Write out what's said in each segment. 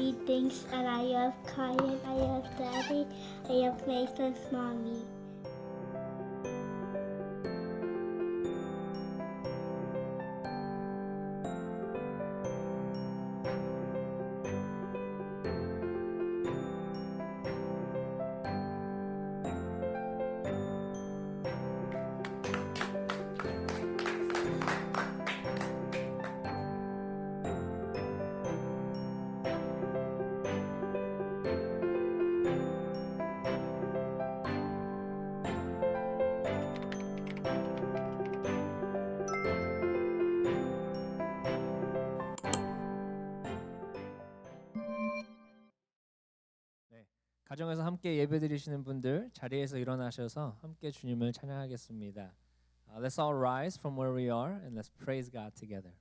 three things, and I love Kyle, I love Daddy, I love Nathan's mommy. 가정에서 함께 예배드리시는 분들 자리에서 일어나셔서 함께 주님을 찬양하겠습니다. Let's all rise from where we are and let's praise God together.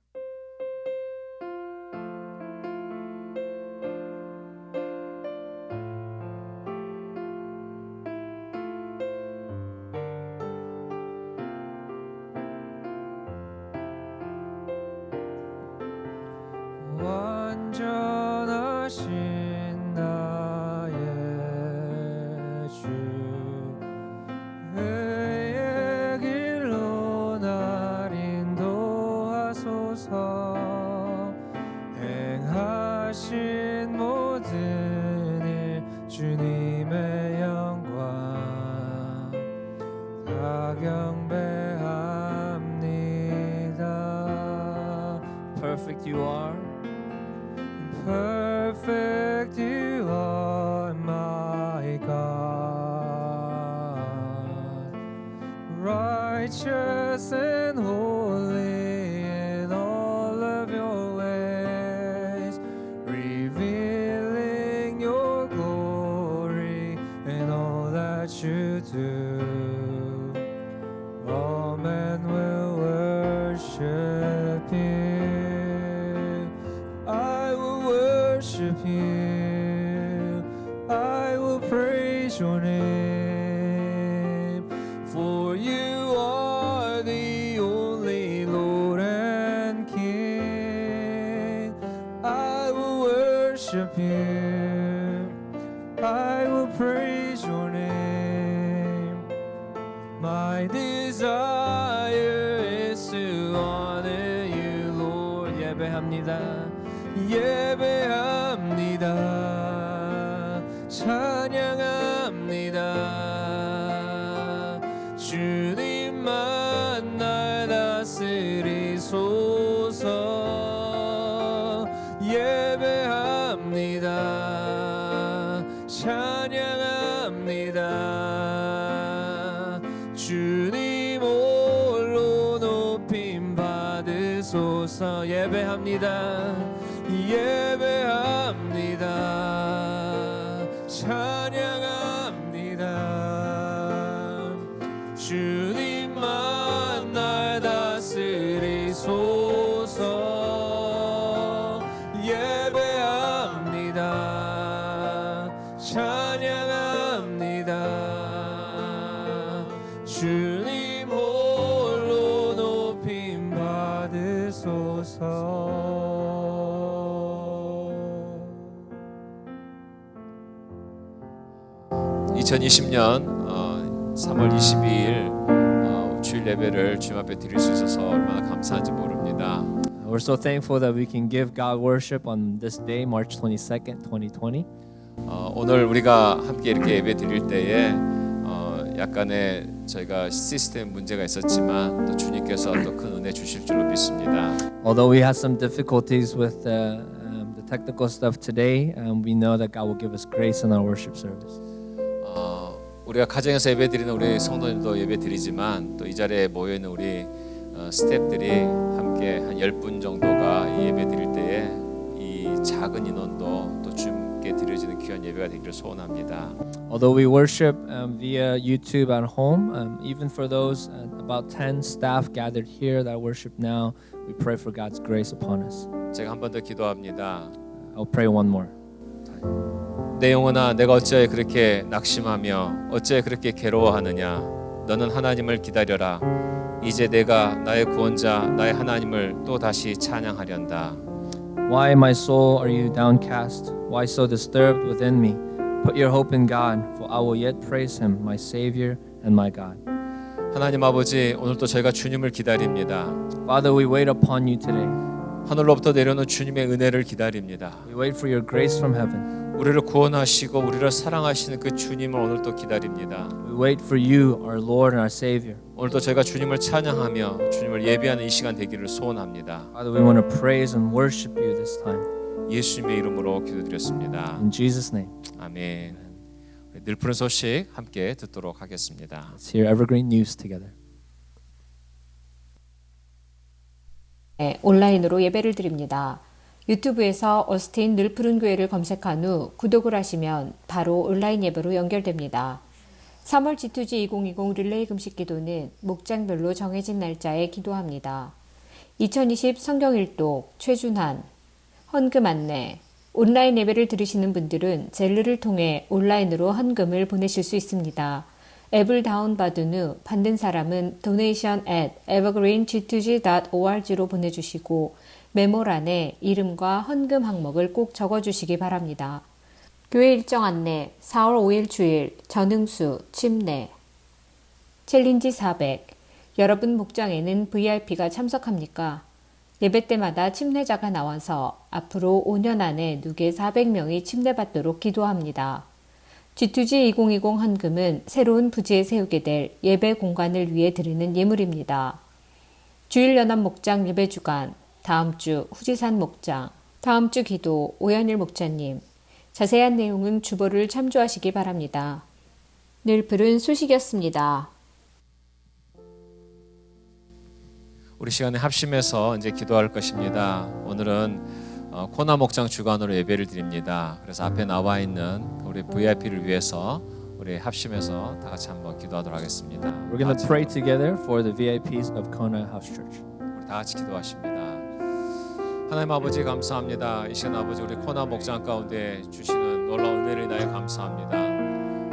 완전하신 나의 주 의의 길로 날 인도하소서 행하신 모든 일 주님의 영광 다 경배합니다. Perfect you are. Perfect you are, my God. Righteous and holy in all of your ways, revealing your glory in all that you do. All men will worship you. You. I will praise your name, for you are the only Lord and King. I will worship you. I will praise your name. My desire is to honor you, Lord. 예배합니다. 예배합니다. 찬양합니다. 주님만 날 다스리소서. 예배합니다. 찬양합니다. 주님 홀로 높임 받으소서. 예배합니다. 예배합니다. 찬양합니다. 주님만 날 다스리소서. 예배합니다. 찬양합니다. 주님 홀로 높임 받으소서. 2020년 3월 22일 주일 예배를 주님 앞에 드릴 수 있어서 얼마나 감사한지 모릅니다. We're so thankful that we can give God worship on this day, March 22nd, 2020. 오늘 우리가 함께 이렇게 예배 드릴 때에 약간의 저희가 시스템 문제가 있었지만 또 주님께서 또 큰 은혜 주실 줄로 믿습니다. Although we had some difficulties with the technical stuff today, we know that God will give us grace in our worship service. 우리가 가정에서 예배드리는 우리 성도님도 예배드리지만 또 이 자리에 모여 있는 우리 스태프들이 함께 한 10분 정도가 이 예배드릴 때에 이 작은 인원도 또 주님께 드려지는 귀한 예배가 되기를 소원합니다. Although we worship via YouTube at home, even for those about 10 staff gathered here that worship now, we pray for God's grace upon us. 제가 한 번 더 기도합니다. I'll pray one more. 내 영혼아, 내가 어찌하여 그렇게 낙심하며 어찌하여 그렇게 괴로워하느냐? 너는 하나님을 기다려라. 이제 내가 나의 구원자 나의 하나님을 또 다시 찬양하련다. Why, my soul, are you downcast? why so disturbed within me? Put your hope in God, for I will yet praise him, my Savior and my God. 하나님 아버지, 오늘도 저희가 주님을 기다립니다. Father, we wait upon you today. 하늘로부터 내려오는 주님의 은혜를 기다립니다. We wait for your grace from heaven. 우리를 구원하시고 우리를 사랑하시는 그 주님을 오늘도 기다립니다. We wait for you, our Lord and our Savior. 오늘도 저희가 주님을 찬양하며 주님을 예배하는 이 시간 되기를 소원합니다. Father, we want to praise and worship you this time. 예수님의 이름으로 기도드렸습니다. In Jesus' name. 아멘. 늘 푸른 소식 함께 듣도록 하겠습니다. Let's hear Evergreen News together. 네, 온라인으로 예배를 드립니다. 유튜브에서 어스틴 늘푸른 교회를 검색한 후 구독을 하시면 바로 온라인 예배로 연결됩니다. 3월 G2G 2020 릴레이 금식 기도는 목장별로 정해진 날짜에 기도합니다. 2020 성경일독 최준환 헌금 안내 온라인 예배를 들으시는 분들은 젤르를 통해 온라인으로 헌금을 보내실 수 있습니다. 앱을 다운받은 후 받는 사람은 donation@evergreen.g2g.org로 보내주시고 메모란에 이름과 헌금 항목을 꼭 적어주시기 바랍니다. 교회 일정 안내 4월 5일 주일 전응수 침례 챌린지 400 여러분 목장에는 VIP가 참석합니까? 예배 때마다 침례자가 나와서 앞으로 5년 안에 누계 400명이 침례받도록 기도합니다. G2G 2020 헌금은 새로운 부지에 세우게 될 예배 공간을 위해 드리는 예물입니다. 주일연합 목장 예배 주간 다음 주 후지산 목장 다음 주 기도 오연일 목자님 자세한 내용은 주보를 참조하시기 바랍니다. 늘 푸른 소식이었습니다. 우리 시간에 합심해서 이제 기도할 것입니다. 오늘은 코나 목장 주관으로 예배를 드립니다. 그래서 앞에 나와 있는 우리 VIP를 위해서 우리 합심해서 다 같이 한번 기도하도록 하겠습니다. We're going to pray together for the VIPs of Kona House Church. 우리 다 같이 기도하십니다. 하나님 아버지 감사합니다. 이 시간 아버지 우리 코나 목장 가운데 주시는 놀라운 은혜를 인하여 감사합니다.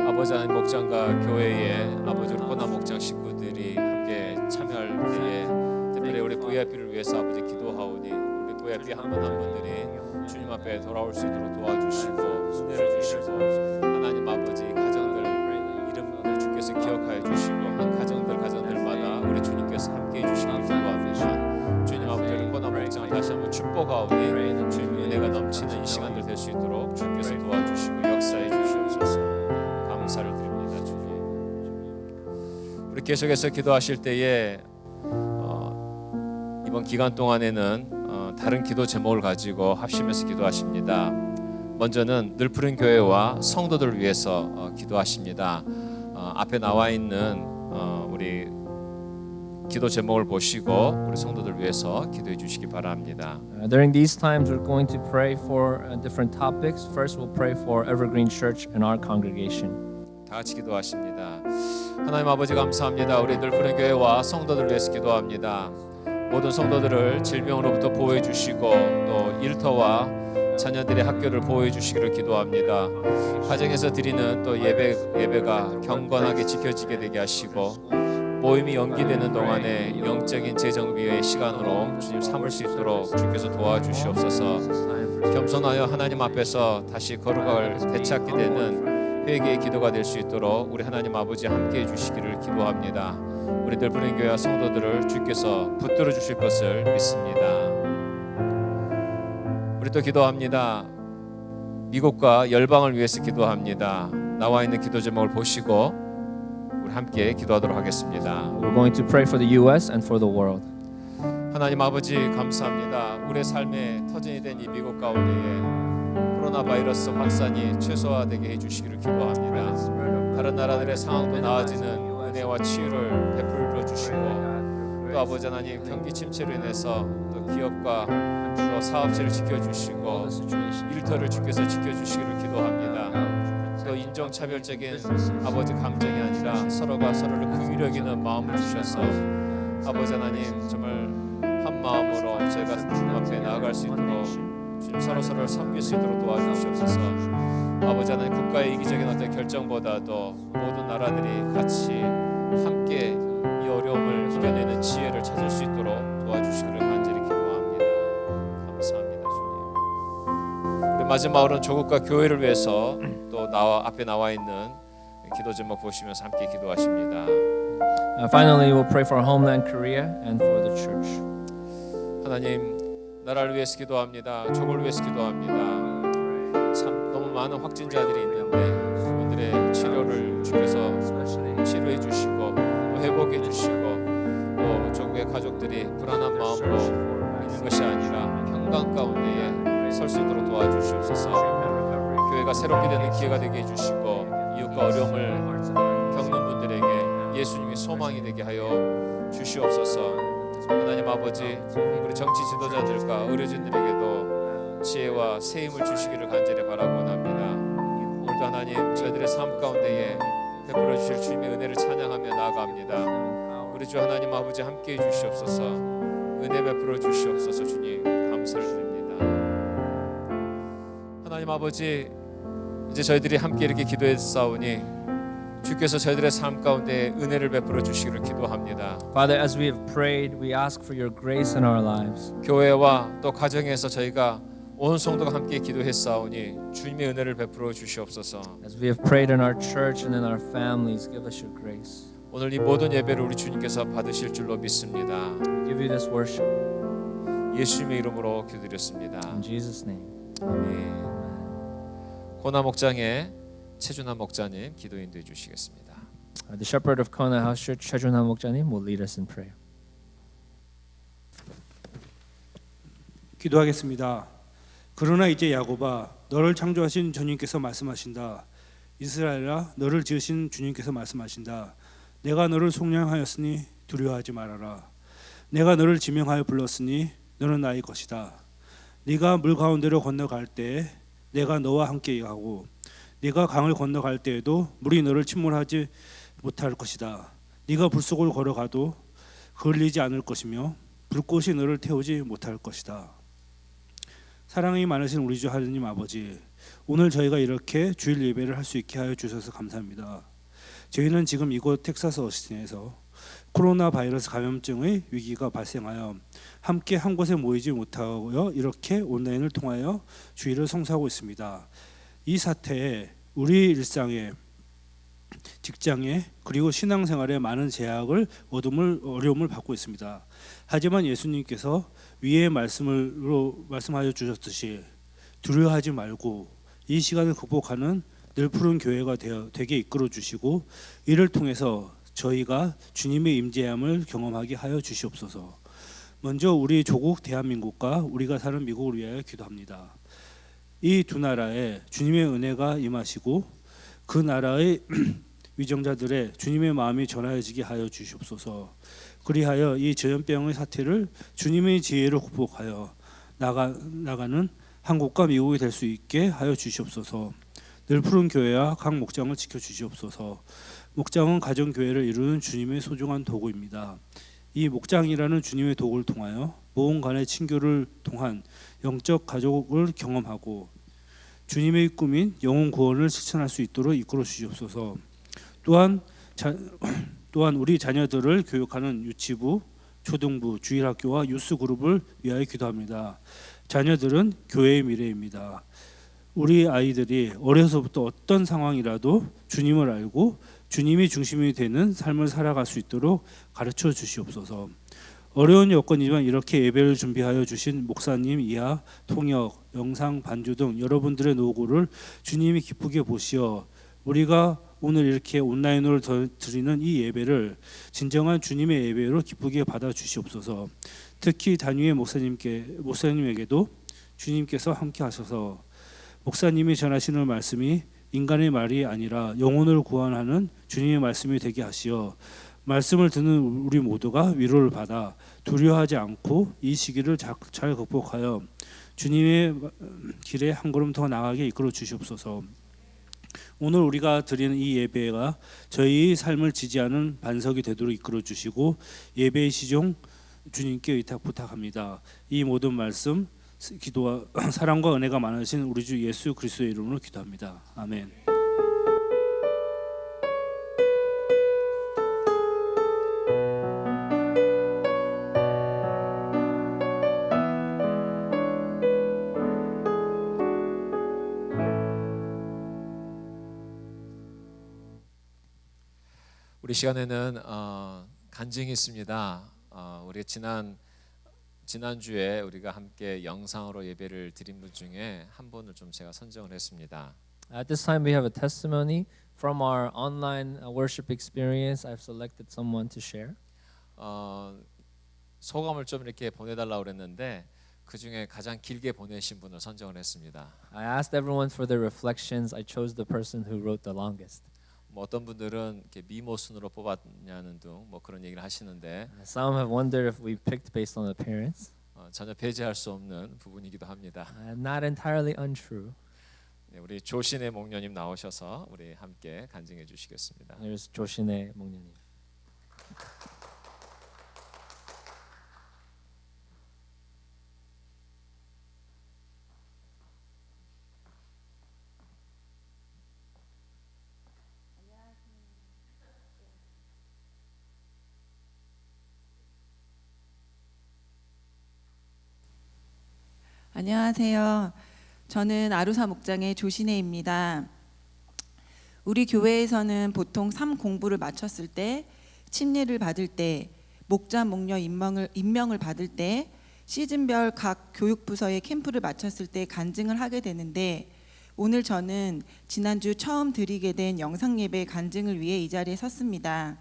아버지 하나님 목장과 교회에 아버지 우리 코나 목장 식구들이 함께 참여할 때에 특별히 우리 VIP를 위해서 아버지 기도하오니 우리 VIP 한 분 한 분들이 주님 앞에 돌아올 수 있도록 도와주시고 은혜를 주시고 하나님 아버지 가정들 이름을 주께서 기억하여 주시고 한 가정들마다 우리 주님께서 함께 해주시길 기도합니다. 주님 아버지 우리 코나 목장을 다시 한번 축복하오니 주님의 은혜가 넘치는 이 시간들 될 수 있도록 주께서 도와주시고 역사해 주시옵소서. 감사를 드립니다. 주님 우리 계속해서 기도하실 때에 이번 기간 동안에는 다른 기도 제목을 가지고 합심해서 기도하십니다. 먼저는 늘푸른 교회와 성도들을 위해서 기도하십니다. 앞에 나와 있는 우리 기도 제목을 보시고 우리 성도들 위해서 기도해 주시기 바랍니다. During these times, we're going to pray for different topics. First, we'll pray for Evergreen Church and our congregation. 다 같이 기도하십니다. 하나님 아버지 감사합니다. 우리 늘푸른 교회와 성도들을 위해서 기도합니다. 모든 성도들을 질병으로부터 보호해 주시고 또 일터와 자녀들의 학교를 보호해 주시기를 기도합니다. 가정에서 드리는 또 예배가 경건하게 지켜지게 되게 하시고 모임이 연기되는 동안에 영적인 재정비의 시간으로 주님 삼을 수 있도록 주께서 도와주시옵소서. 겸손하여 하나님 앞에서 다시 걸어갈 되찾게 되는 회개의 기도가 될 수 있도록 우리 하나님 아버지 함께해 주시기를 기도합니다. 우리 늘푸른 교회와 성도들을 주께서 붙들어 주실 것을 믿습니다. 우리 또 기도합니다. 미국과 열방을 위해서 기도합니다. 나와 있는 기도 제목을 보시고 우리 함께 기도하도록 하겠습니다. We're going to pray for the U.S. and for the world. 하나님 아버지 감사합니다. 우리의 삶에 터전이 된 이 미국 가운데에 코로나 바이러스 확산이 최소화되게 해주시기를 기도합니다. 다른 나라들의 상황도 나아지는 은혜와 치유를 베풀어 주시고 또 아버지 하나님 경기 침체로 인해서 또 기업과 또 사업체를 지켜주시고 일터를 주께서 지켜주시기를 기도합니다. 또 인종차별적인 아버지 감정이 아니라 서로가 서로를 긍휼히 여기는 마음을 주셔서 아버지 하나님 정말 한 마음으로 저희가 주님 앞에 나아갈 수 있도록 주님 서로를 섬길 수 있도록 도와주시옵소서. 아버지 하나님 국가의 이기적인 어떤 결정보다도 모든 나라들이 같이 함께 이 어려움을 이겨내는 지혜를 찾을 수 있도록 도와주시기를 간절히 기도합니다. 감사합니다 주님. 우리 마지막으로는 조국과 교회를 위해서 또 앞에 나와 있는 기도 제목 보시면서 함께 기도하십니다. Finally, we'll pray for homeland Korea and for the church. 하나님, 나라를 위해서 기도합니다. 족을 위해서 기도합니다. 참 너무 많은 확진자들이 있는데 그분들의 치료를 주께서 치료해 주시고 또 회복해 주시고 또 조국의 가족들이 불안한 마음으로 있는 것이 아니라 평강 가운데에 설 수 있도록 도와주시옵소서. 교회가 새롭게 되는 기회가 되게 해주시고 이웃과 어려움을 겪는 분들에게 예수님이 소망이 되게 하여 주시옵소서. 하나님 아버지, 우리 정치 지도자들과 의료진들에게도 지혜와 새 힘을 주시기를 간절히 바라고 원합니다. 오늘도 하나님 저희들의 삶 가운데에 베풀어 주실 주님의 은혜를 찬양하며 나아갑니다. 우리 주 하나님 아버지 함께해 주시옵소서. 은혜 베풀어 주시옵소서. 주님 감사를 드립니다. 하나님 아버지, 이제 저희들이 함께 이렇게 기도했사오니 주께서 저희들의 삶 가운데 은혜를 베풀어 주시기를 기도합니다. Father, as we have prayed, we ask for your grace in our lives. 교회와 또 가정에서 저희가 온 성도가 함께 기도했사오니 주님의 은혜를 베풀어 주시옵소서. As we have prayed in our church and in our families, give us your grace. 오늘 이 모든 예배를 우리 주님께서 받으실 줄로 믿습니다. We give you this worship 예수님의 이름으로 기도드렸습니다. in Jesus' name. 아멘. 고나 목장의 최준하 목자님 기도 인도해 주시겠습니다. The shepherd of Kona House Church, 최준하 목자님, will lead us in prayer. 기도하겠습니다. 그러나 이제 야곱아, 너를 창조하신 주님께서 말씀하신다. 이스라엘아, 너를 지으신 주님께서 말씀하신다. 내가 너를 속량하였으니 두려워하지 말아라. 내가 너를 지명하여 불렀으니 너는 나의 것이다. 네가 물 가운데로 건너갈 때에 내가 너와 함께 가고 네가 강을 건너갈 때에도 물이 너를 침몰하지 못할 것이다. 네가 불 속을 걸어가도 그을리지 않을 것이며 불꽃이 너를 태우지 못할 것이다. 사랑이 많으신 우리 주 하느님 아버지, 오늘 저희가 이렇게 주일 예배를 할 수 있게 하여 주셔서 감사합니다. 저희는 지금 이곳 텍사스 어스틴에서 코로나 바이러스 감염증의 위기가 발생하여 함께 한 곳에 모이지 못하고요, 이렇게 온라인을 통하여 주일을 성수하고 있습니다. 이 사태에 우리 일상에, 직장에, 그리고 신앙생활에 많은 제약을 어려움을 받고 있습니다. 하지만 예수님께서 위의 말씀하여 주셨듯이 두려워하지 말고 이 시간을 극복하는 늘 푸른 교회가 되게 이끌어 주시고 이를 통해서 저희가 주님의 임재함을 경험하게 하여 주시옵소서. 먼저 우리 조국 대한민국과 우리가 사는 미국을 위하여 기도합니다. 이 두 나라에 주님의 은혜가 임하시고 그 나라의 위정자들의 주님의 마음이 전하여지게 하여 주시옵소서. 그리하여 이 전염병의 사태를 주님의 지혜로 극복하여 나가는 한국과 미국이 될 수 있게 하여 주시옵소서. 늘 푸른 교회와 각 목장을 지켜 주시옵소서. 목장은 가정교회를 이루는 주님의 소중한 도구입니다. 이 목장이라는 주님의 도구를 통하여 모험 간의 친교를 통한 영적 가족을 경험하고 주님의 꿈인 영혼 구원을 실천할 수 있도록 이끌어 주시옵소서. 또한 우리 자녀들을 교육하는 유치부, 초등부, 주일학교와 유스그룹을 위하여 기도합니다. 자녀들은 교회의 미래입니다. 우리 아이들이 어려서부터 어떤 상황이라도 주님을 알고 주님이 중심이 되는 삶을 살아갈 수 있도록 가르쳐 주시옵소서. 어려운 여건이지만 이렇게 예배를 준비하여 주신 목사님 이하, 통역, 영상, 반주 등 여러분들의 노고를 주님이 기쁘게 보시어 우리가 오늘 이렇게 온라인으로 드리는 이 예배를 진정한 주님의 예배로 기쁘게 받아 주시옵소서. 특히 단위의 목사님에게도 주님께서 함께 하셔서 목사님이 전하시는 말씀이 인간의 말이 아니라 영혼을 구원하는 주님의 말씀이 되게 하시어 말씀을 듣는 우리 모두가 위로를 받아 두려워하지 않고 이 시기를 잘 극복하여 주님의 길에 한 걸음 더 나아가게 이끌어 주시옵소서. 오늘 우리가 드리는 이 예배가 저희 삶을 지지하는 반석이 되도록 이끌어 주시고 예배의 시종 주님께 의탁 부탁합니다. 이 모든 말씀 기도와 사랑과 은혜가 많으신 우리 주 예수 그리스도의 이름으로 기도합니다. 아멘. 우리 시간에는 간증이 있습니다. 우리 지난주에 우리가 함께 영상으로 예배를 드린 분 중에 한 분을 좀 제가 선정을 했습니다. At this time, we have a testimony from our online worship experience. I've selected someone to share. 소감을 좀 이렇게 보내달라고 그랬는데 그 중에 가장 길게 보내신 분을 선정을 했습니다. I asked everyone for their reflections. I chose the person who wrote the longest. 뭐 어떤 분들은 이렇게 미모 순으로 뽑았냐는 등 뭐 그런 얘기를 하시는데 Some have wondered if we picked based on appearance. 전혀 배제할 수 없는 부분이기도 합니다. Not entirely untrue. 네, 우리 조신의 목녀님 나오셔서 우리 함께 간증해 주시겠습니다. Here's 조신의 목녀님. 안녕하세요. 저는 아루사 목장의 조신혜입니다. 우리 교회에서는 보통 삶 공부를 마쳤을 때, 침례를 받을 때, 목자 목녀 임명을 받을 때, 시즌별 각 교육부서의 캠프를 마쳤을 때 간증을 하게 되는데, 오늘 저는 지난주 처음 드리게 된 영상예배 간증을 위해 이 자리에 섰습니다.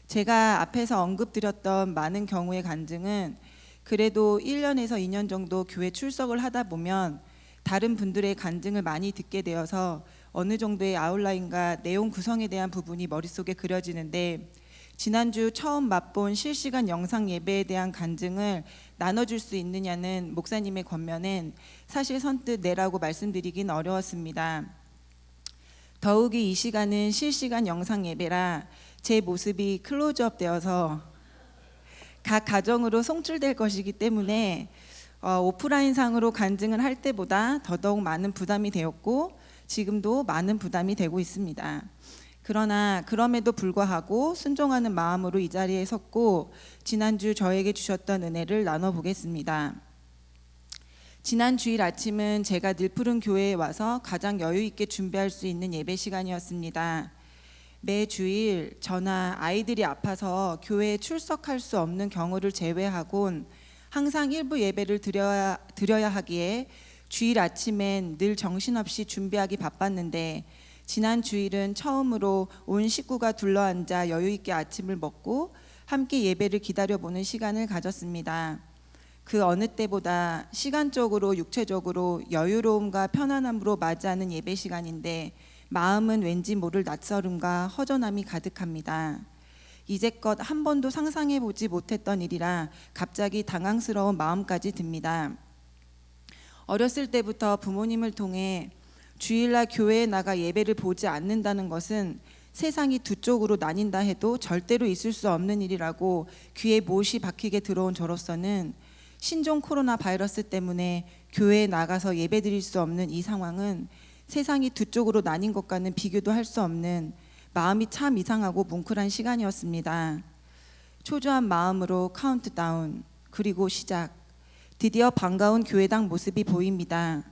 제가 앞에서 언급드렸던 많은 경우의 간증은 그래도 1년에서 2년 정도 교회 출석을 하다 보면 다른 분들의 간증을 많이 듣게 되어서 어느 정도의 아웃라인과 내용 구성에 대한 부분이 머릿속에 그려지는데, 지난주 처음 맛본 실시간 영상 예배에 대한 간증을 나눠줄 수 있느냐는 목사님의 권면엔 사실 선뜻 네라고 말씀드리긴 어려웠습니다. 더욱이 이 시간은 실시간 영상 예배라 제 모습이 클로즈업 되어서 각 가정으로 송출될 것이기 때문에 오프라인 상으로 간증을 할 때보다 더더욱 많은 부담이 되었고 지금도 많은 부담이 되고 있습니다. 그러나 그럼에도 불구하고 순종하는 마음으로 이 자리에 섰고 지난주 저에게 주셨던 은혜를 나눠보겠습니다. 지난 주일 아침은 제가 늘 푸른 교회에 와서 가장 여유 있게 준비할 수 있는 예배 시간이었습니다. 매 주일 저나 아이들이 아파서 교회에 출석할 수 없는 경우를 제외하곤 항상 일부 예배를 드려야 하기에 주일 아침엔 늘 정신없이 준비하기 바빴는데, 지난 주일은 처음으로 온 식구가 둘러앉아 여유 있게 아침을 먹고 함께 예배를 기다려보는 시간을 가졌습니다. 그 어느 때보다 시간적으로 육체적으로 여유로움과 편안함으로 맞이하는 예배 시간인데 마음은 왠지 모를 낯설음과 허전함이 가득합니다. 이제껏 한 번도 상상해보지 못했던 일이라 갑자기 당황스러운 마음까지 듭니다. 어렸을 때부터 부모님을 통해 주일날 교회에 나가 예배를 보지 않는다는 것은 세상이 두 쪽으로 나뉜다 해도 절대로 있을 수 없는 일이라고 귀에 못이 박히게 들어온 저로서는 신종 코로나 바이러스 때문에 교회에 나가서 예배 드릴 수 없는 이 상황은 세상이 두 쪽으로 나뉜 것과는 비교도 할 수 없는 마음이 참 이상하고 뭉클한 시간이었습니다. 초조한 마음으로 카운트다운, 그리고 시작. 드디어 반가운 교회당 모습이 보입니다.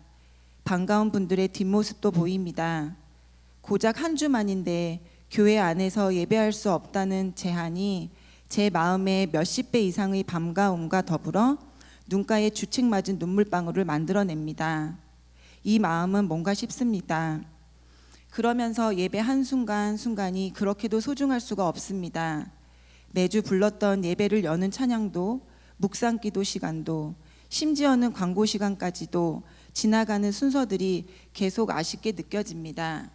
반가운 분들의 뒷모습도 보입니다. 고작 한 주 만인데 교회 안에서 예배할 수 없다는 제한이 제 마음에 몇십 배 이상의 반가움과 더불어 눈가에 주책 맞은 눈물방울을 만들어냅니다. 이 마음은 뭔가 싶습니다. 그러면서 예배 한순간순간이 그렇게도 소중할 수가 없습니다. 매주 불렀던 예배를 여는 찬양도, 묵상기도 시간도, 심지어는 광고 시간까지도 지나가는 순서들이 계속 아쉽게 느껴집니다.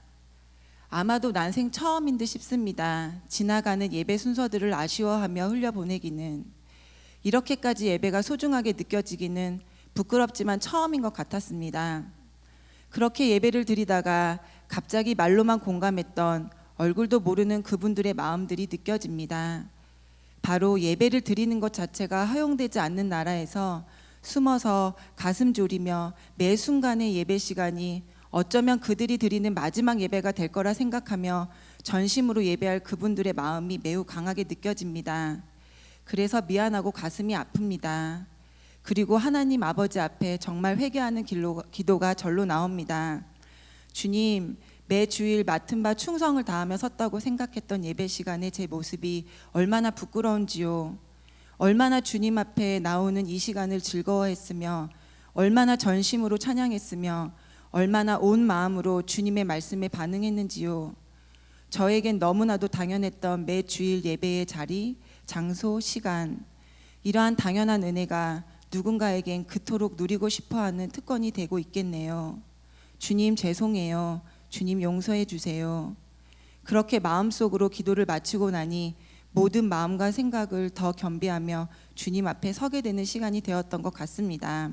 아마도 난생 처음인 듯 싶습니다. 지나가는 예배 순서들을 아쉬워하며 흘려보내기는, 이렇게까지 예배가 소중하게 느껴지기는 부끄럽지만 처음인 것 같았습니다. 그렇게 예배를 드리다가 갑자기 말로만 공감했던 얼굴도 모르는 그분들의 마음들이 느껴집니다. 바로 예배를 드리는 것 자체가 허용되지 않는 나라에서 숨어서 가슴 졸이며 매 순간의 예배 시간이 어쩌면 그들이 드리는 마지막 예배가 될 거라 생각하며 전심으로 예배할 그분들의 마음이 매우 강하게 느껴집니다. 그래서 미안하고 가슴이 아픕니다. 그리고 하나님 아버지 앞에 정말 회개하는 기도가 절로 나옵니다. 주님, 매 주일 맡은 바 충성을 다하며 섰다고 생각했던 예배 시간에 제 모습이 얼마나 부끄러운지요. 얼마나 주님 앞에 나오는 이 시간을 즐거워했으며 얼마나 전심으로 찬양했으며 얼마나 온 마음으로 주님의 말씀에 반응했는지요. 저에겐 너무나도 당연했던 매 주일 예배의 자리, 장소, 시간, 이러한 당연한 은혜가 누군가에겐 그토록 누리고 싶어하는 특권이 되고 있겠네요. 주님 죄송해요. 주님 용서해 주세요. 그렇게 마음속으로 기도를 마치고 나니 모든 마음과 생각을 더 겸비하며 주님 앞에 서게 되는 시간이 되었던 것 같습니다.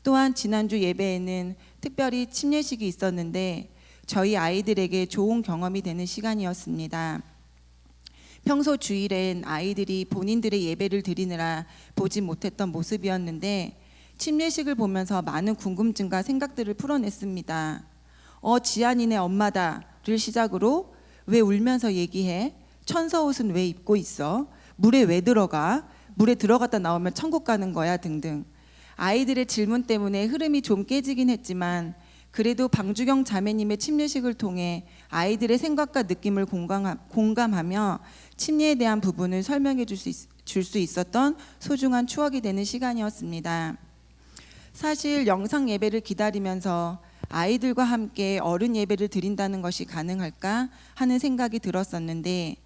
또한 지난주 예배에는 특별히 침례식이 있었는데 저희 아이들에게 좋은 경험이 되는 시간이었습니다. 평소 주일엔 아이들이 본인들의 예배를 드리느라 보지 못했던 모습이었는데 침례식을 보면서 많은 궁금증과 생각들을 풀어냈습니다. 지안이네 엄마다를 시작으로 왜 울면서 얘기해? 천사 옷은 왜 입고 있어? 물에 왜 들어가? 물에 들어갔다 나오면 천국 가는 거야 등등. 아이들의 질문 때문에 흐름이 좀 깨지긴 했지만 그래도 방주경 자매님의 침례식을 통해 아이들의 생각과 느낌을 공감하며 침례에 대한 부분을 설명해 줄 수 있었던 소중한 추억이 되는 시간이었습니다. 사실 영상 예배를 기다리면서 아이들과 함께 어른 예배를 드린다는 것이 가능할까 하는 생각이 들었었는데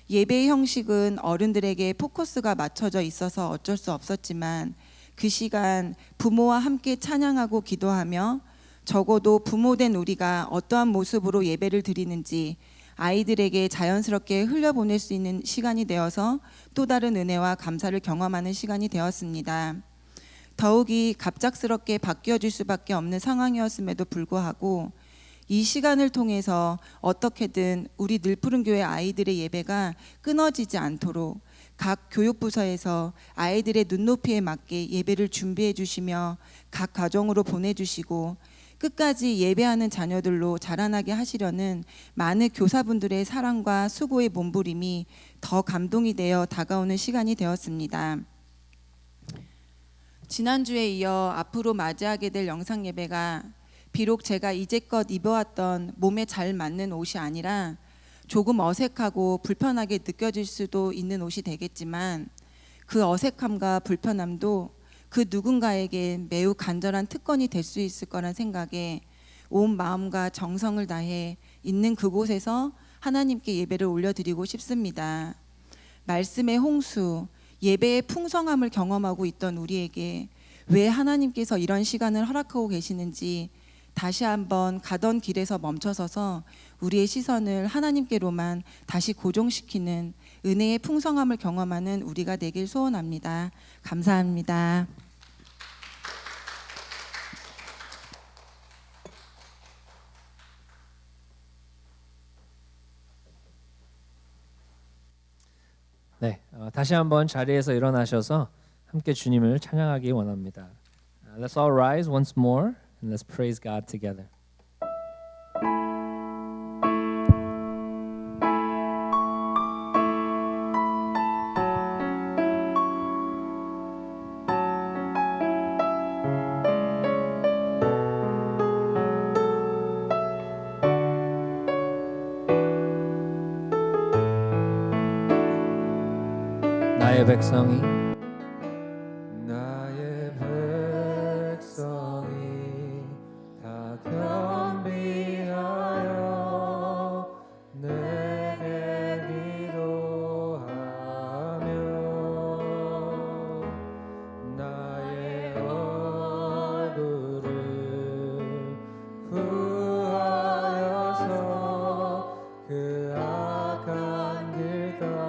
예배의 형식은 어른들에게 포커스가 맞춰져 있어서 어쩔 수 없었지만 그 시간 부모와 함께 찬양하고 기도하며 적어도 부모된 우리가 어떠한 모습으로 예배를 드리는지 아이들에게 자연스럽게 흘려보낼 수 있는 시간이 되어서 또 다른 은혜와 감사를 경험하는 시간이 되었습니다. 더욱이 갑작스럽게 바뀌어질 수밖에 없는 상황이었음에도 불구하고 이 시간을 통해서 어떻게든 우리 늘푸른교회 아이들의 예배가 끊어지지 않도록 각 교육부서에서 아이들의 눈높이에 맞게 예배를 준비해 주시며 각 가정으로 보내주시고 끝까지 예배하는 자녀들로 자라나게 하시려는 많은 교사분들의 사랑과 수고의 몸부림이 더 감동이 되어 다가오는 시간이 되었습니다. 지난주에 이어 앞으로 맞이하게 될 영상 예배가 비록 제가 이제껏 입어왔던 몸에 잘 맞는 옷이 아니라 조금 어색하고 불편하게 느껴질 수도 있는 옷이 되겠지만 그 어색함과 불편함도 그 누군가에게 매우 간절한 특권이 될 수 있을 거란 생각에 온 마음과 정성을 다해 있는 그곳에서 하나님께 예배를 올려드리고 싶습니다. 말씀의 홍수, 예배의 풍성함을 경험하고 있던 우리에게 왜 하나님께서 이런 시간을 허락하고 계시는지 다시 한번 가던 길에서 멈춰서서 우리의 시선을 하나님께로만 다시 고정시키는 은혜의 풍성함을 경험하는 우리가 되길 소원합니다. 감사합니다. 네, 다시 한번 자리에서 일어나셔서 함께 주님을 찬양하기 원합니다. Let's all rise once more and let's praise God together. 나의 백성이 다 겸비하여 내게 기도하며 나의 얼굴을 구하여서 그 악한 길 떠나며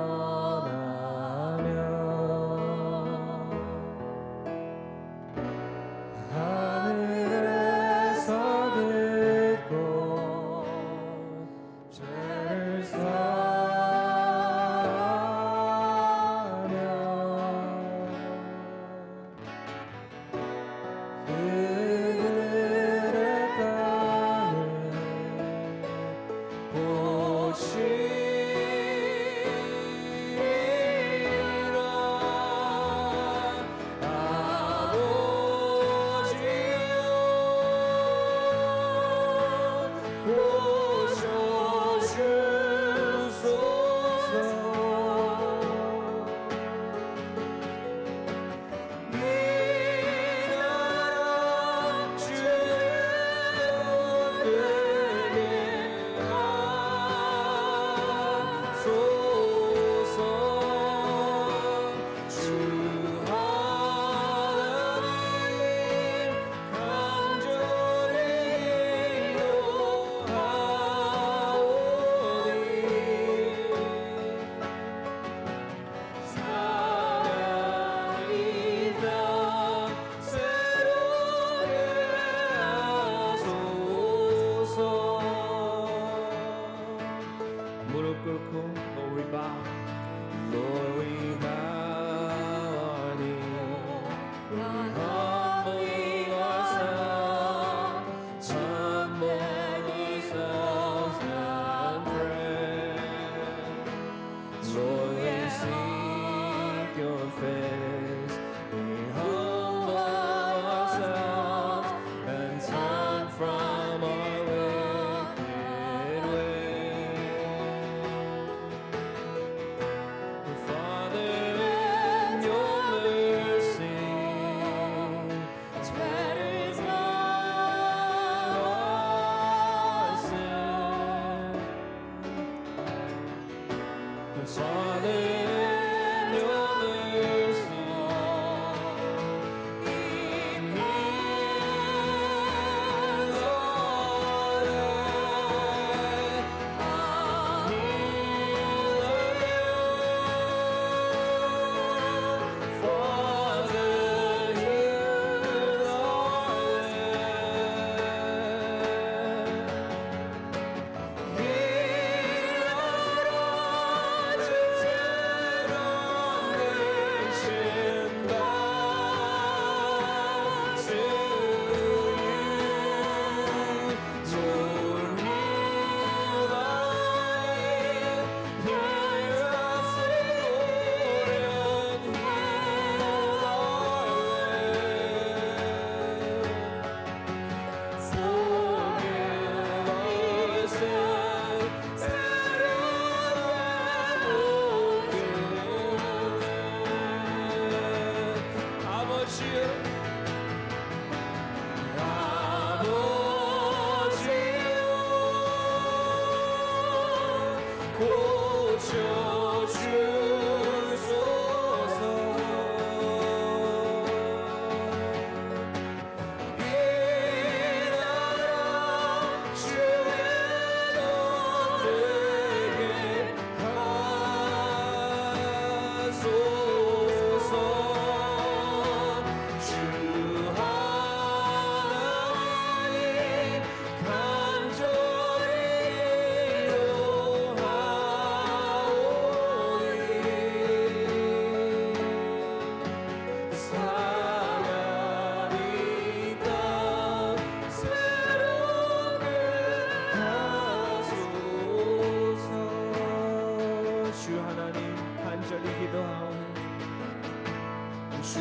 주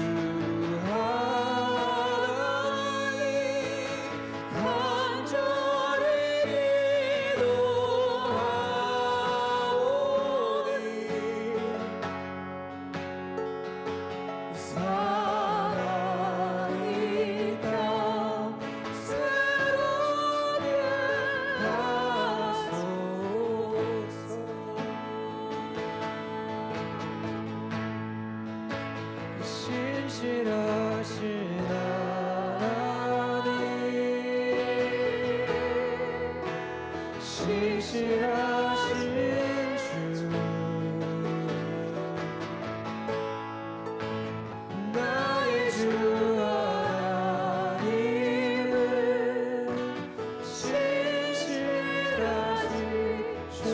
하나님 간절히 기도하오니 사랑이 땅 새롭게 하소서. 신실하신 하나님 신실하신 주 나의 주 하나님은 신실하신 주님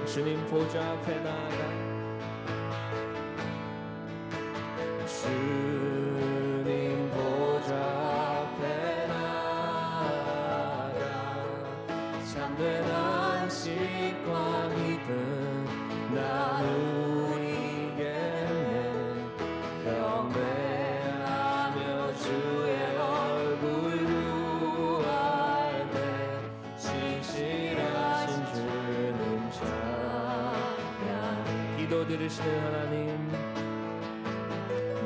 주님 보좌 앞에 나아가 주님 보좌 앞에 나아가 참된 안식과 믿음 나누리겠네. 경배하며 주의 얼굴 구할 때 신실하신 주님 찬양해. 기도 들으시는 하나님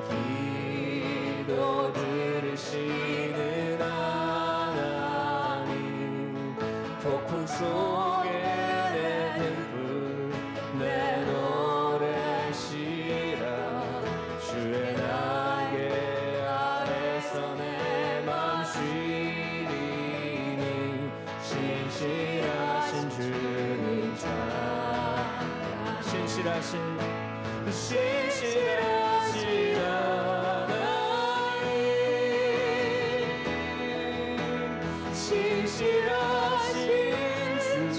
기도 들으시는 하나님 폭풍 속에 내 등불 내 노래 시라 주의 날개 아래서 내 맘 쉬리니 신실하신 주님 찬양 신실하신 하나님 신실하신 주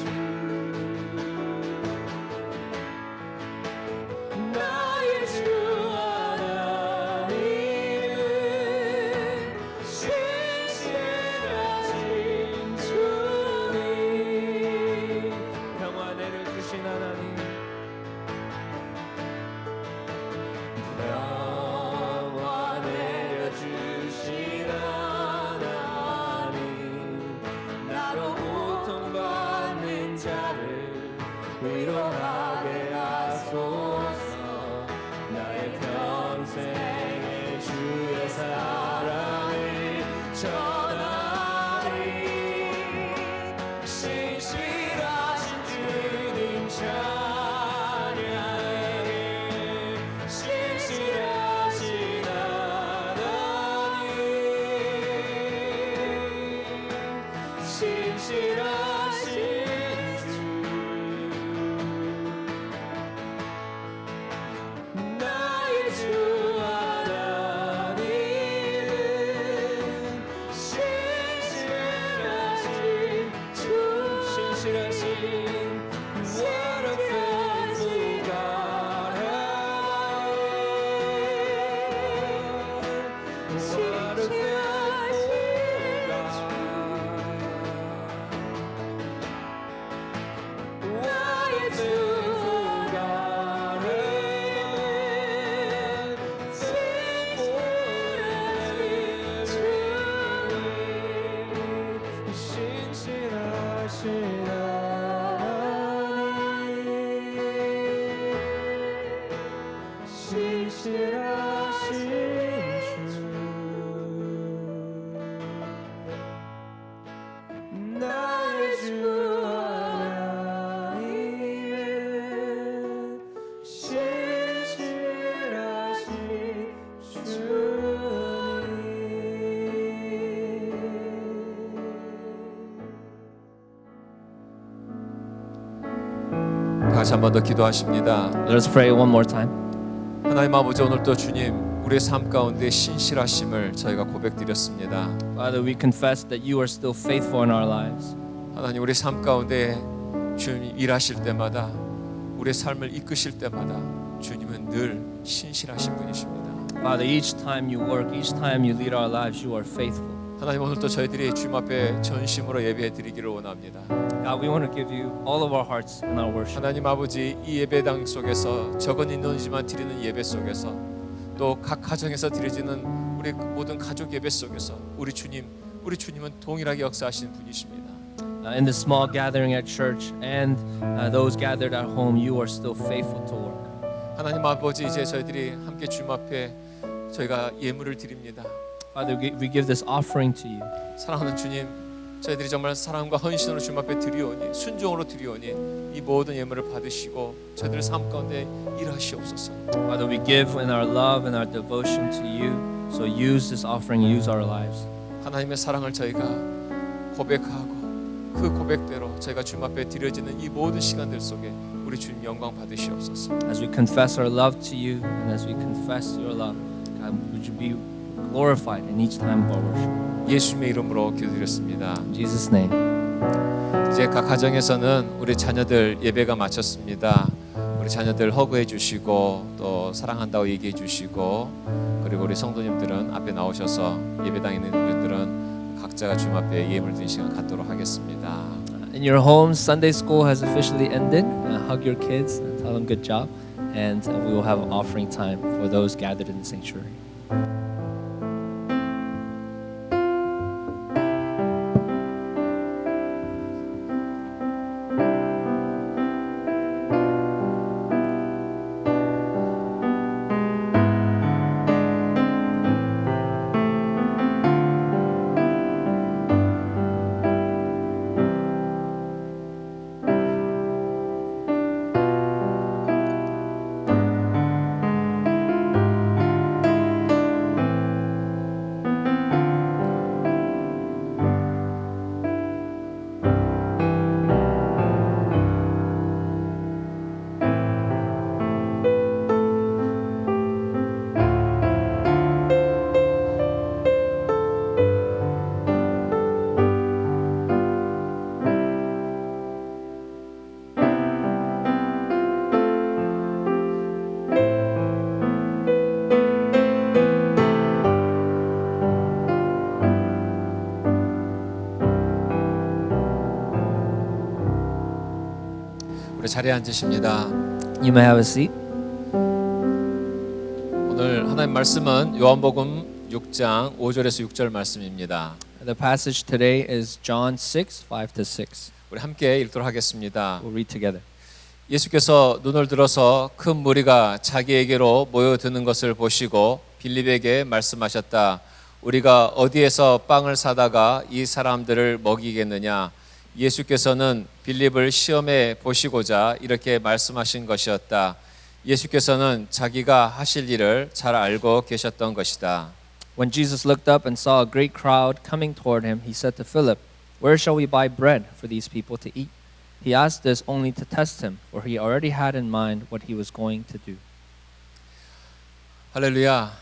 나의 주 하나님은 신실하신 주님 평화 내려주신 하나님 평화 내려주신 하나님 나로 고통받는 자를 위로하게 하소서. 나의 평생에 주의 사랑을 전하리 신실하신 주님 찬양해. 신실하신 하나님 신실하신 주 나의 주 하나님은 신실하신 주 신실하신 What a faithful God What a faithful God 나의 주 God 신실하신 하나님 신실하신 주 나의 주 하나님은 신실하신 다시 한 번 더 기도하십니다. Let us pray one more time. 하나님 아버지 오늘도 주님 우리의 삶 가운데 신실하심을 저희가 고백드렸습니다. Father, we confess that you are still faithful in our lives. 하나님 우리 삶 가운데 주님 일하실 때마다 우리의 삶을 이끄실 때마다 주님은 늘 신실하신 분이십니다. Father, each time you work, each time you lead our lives, you are faithful. 하나님 오늘도 저희들이 주님 앞에 전심으로 예배 드리기를 원합니다. God, we want to give you all of our hearts in our worship. 하나님 아버지 이 예배당 속에서 적은 인원이지만 드리는 예배 속에서 또 각 가정에서 드려지는 우리 모든 가족 예배 속에서 우리 주님은 동일하게 역사하시는 분이십니다. In the small gathering at church and those gathered at home, you are still faithful to work. 하나님 아버지 이제 저희들이 함께 주님 앞에 저희가 예물을 드립니다. Father, we give this offering to you. 사랑하는 주님, 저희들이 정말 사랑과 헌신으로 주님 앞에 드리오니 순종으로 드리오니 이 모든 예물을 받으시고 저희들의 삶 가운데 일하시옵소서. Father, we give in our love and our devotion to you. So use this offering, use our lives. 하나님의 사랑을 저희가 고백하고 그 고백대로 저희가 주님 앞에 드려지는 이 모든 시간들 속에 우리 주님 영광 받으시옵소서. As we confess our love to you and as we confess your love, God, would you be glorified in each time of our worship. 예수님의 이름으로 기도드렸습니다. In Jesus' name. 이제 각 가정에서는 우리 자녀들 예배가 마쳤습니다. 우리 자녀들 허그해 주시고 또 사랑한다고 얘기해 주시고 그리고 우리 성도님들은 앞에 나오셔서 예배당에 있는 분들은 각자가 주님 앞에 예물 드리는 시간 갖도록 하겠습니다. In your homes, Sunday school has officially ended. Hug your kids and tell them good job. And we will have an offering time for those gathered in the sanctuary. 우리 자리에 앉으십니다. You may have a seat. 오늘 하나님 말씀은 요한복음 6장 5절에서 6절 말씀입니다. The passage today is John 6, 5-6. 우리 함께 읽도록 하겠습니다. We'll read together. 예수께서 눈을 들어서 큰 무리가 자기에게로 모여드는 것을 보시고 빌립에게 말씀하셨다. 우리가 어디에서 빵을 사다가 이 사람들을 먹이겠느냐? 예수께서는 빌립을 시험해 보시고자 이렇게 말씀하신 것이었다. 예수께서는 자기가 하실 일을 잘 알고 계셨던 것이다. When Jesus looked up and saw a great crowd coming toward him, he said to Philip, "Where shall we buy bread for these people to eat?" He asked this only to test him, for he already had in mind what he was going to do. 할렐루야.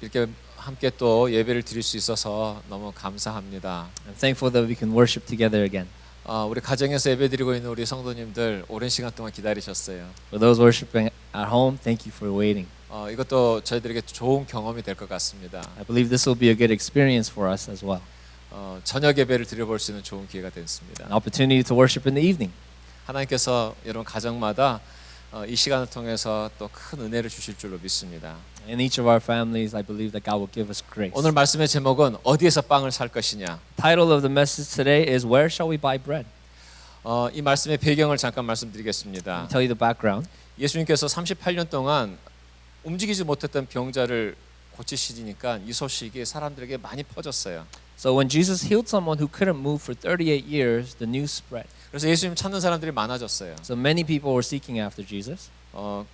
이렇게 함께 또 예배를 드릴 수 있어서 너무 감사합니다. I'm thankful that we can worship together again. 우리 가정에서 예배드리고 있는 우리 성도님들 오랜 시간 동안 기다리셨어요. For those worshiping at home, thank you for waiting. 이것도 저희들에게 좋은 경험이 될 것 같습니다. I believe this will be a good experience for us as well. 저녁 예배를 드려볼 수 있는 좋은 기회가 됐습니다. An opportunity to worship in the evening. 하나님께서 여러분 가정마다 이 시간을 통해서 또 큰 은혜를 주실 줄로 믿습니다. In each of our families, I believe that God will give us grace. 오늘 말씀의 제목은 어디에서 빵을 살 것이냐. Title of the message today is Where shall we buy bread? 이 말씀의 배경을 잠깐 말씀드리겠습니다. I'll tell you the background. 예수님께서 38년 동안 움직이지 못했던 병자를 고치시니까 이 소식이 사람들에게 많이 퍼졌어요. So when Jesus healed someone who couldn't move for 38 years, the news spread. 그래서 예수님 찾는 사람들이 많아졌어요. So many people were seeking after Jesus,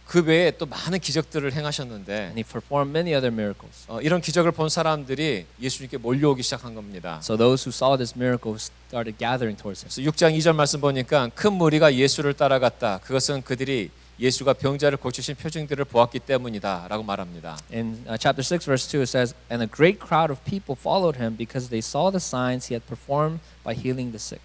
그 외에 또 많은 기적들을 행하셨는데 and he performed many other miracles. 이런 기적을 본 사람들이 예수님께 몰려오기 시작한 겁니다. So those who saw this miracle started gathering towards him. 그래서 6장 2절 말씀 보니까 큰 무리가 예수를 따라갔다. 그것은 그들이 예수가 병자를 고치신 표징들을 보았기 때문이다라고 말합니다. In chapter 6 verse 2 it says, "And a great crowd of people followed him because they saw the signs he had performed by healing the sick."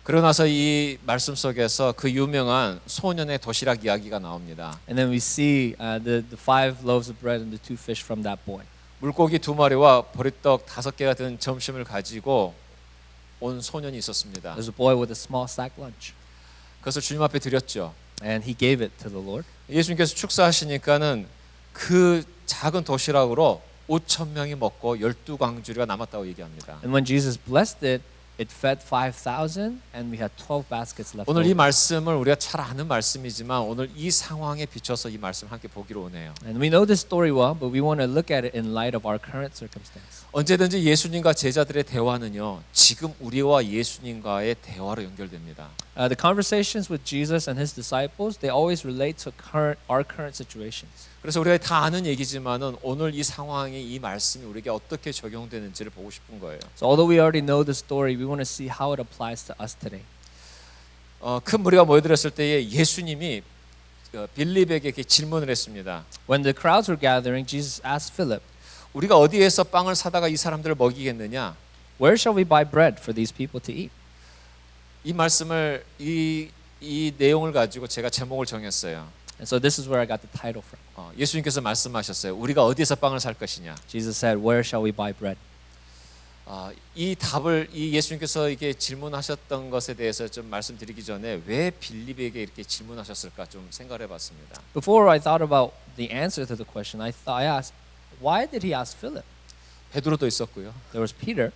그러고 나서 이 말씀 속에서 그 유명한 소년의 도시락 이야기가 나옵니다. And then we see the 5 loaves of bread and the 2 fish from that boy. 물고기 2마리와 보리떡 5개가 든 점심을 가지고 온 소년이 있었습니다. There's a boy with a small sack lunch, 그것을 주님 앞에 드렸죠. and he gave it to the Lord. 예수님께서 축사하시니까는 그 작은 도시락으로 5천 명이 먹고 12광주리가 남았다고 얘기합니다. And when Jesus blessed it, it fed 5,000, and we had 12 baskets left 오늘 이 over. 말씀을 우리가 잘 아는 말씀이지만 오늘 이 상황에 비춰서 이 말씀을 함께 보기로 오네요. And we know this story well, but we want to look at it in light of our current circumstance. 언제든지 예수님과 제자들의 대화는요, 지금 우리와 예수님과의 대화로 연결됩니다. The conversations with Jesus and his disciples, they always relate to our current situations. 그래서 우리가 다 아는 얘기지만은 오늘 이 상황에 이 말씀이 우리에게 어떻게 적용되는지를 보고 싶은 거예요. So although we already know the story, we want to see how it applies to us today. 큰 무리가 모여들었을 때에 예수님이 빌립에게 이렇게 질문을 했습니다. When the crowds were gathering, Jesus asked Philip, 우리가 어디에서 빵을 사다가 이 사람들을 먹이겠느냐? "Where shall we buy bread for these people to eat?" 이 말씀을 이 내용을 가지고 제가 제목을 정했어요. And so this is where I got the title from. 예수님께서 말씀하셨어요. 우리가 어디에서 빵을 살 것이냐? Jesus said, "Where shall we buy bread?" 이 답을 이 예수님께서 이게 질문하셨던 것에 대해서 좀 말씀드리기 전에 왜 빌립에게 이렇게 질문하셨을까 좀 생각을 해봤습니다. Before I thought about the answer to the question, I asked, why did he ask Philip? 베드로도 있었고요. There was Peter,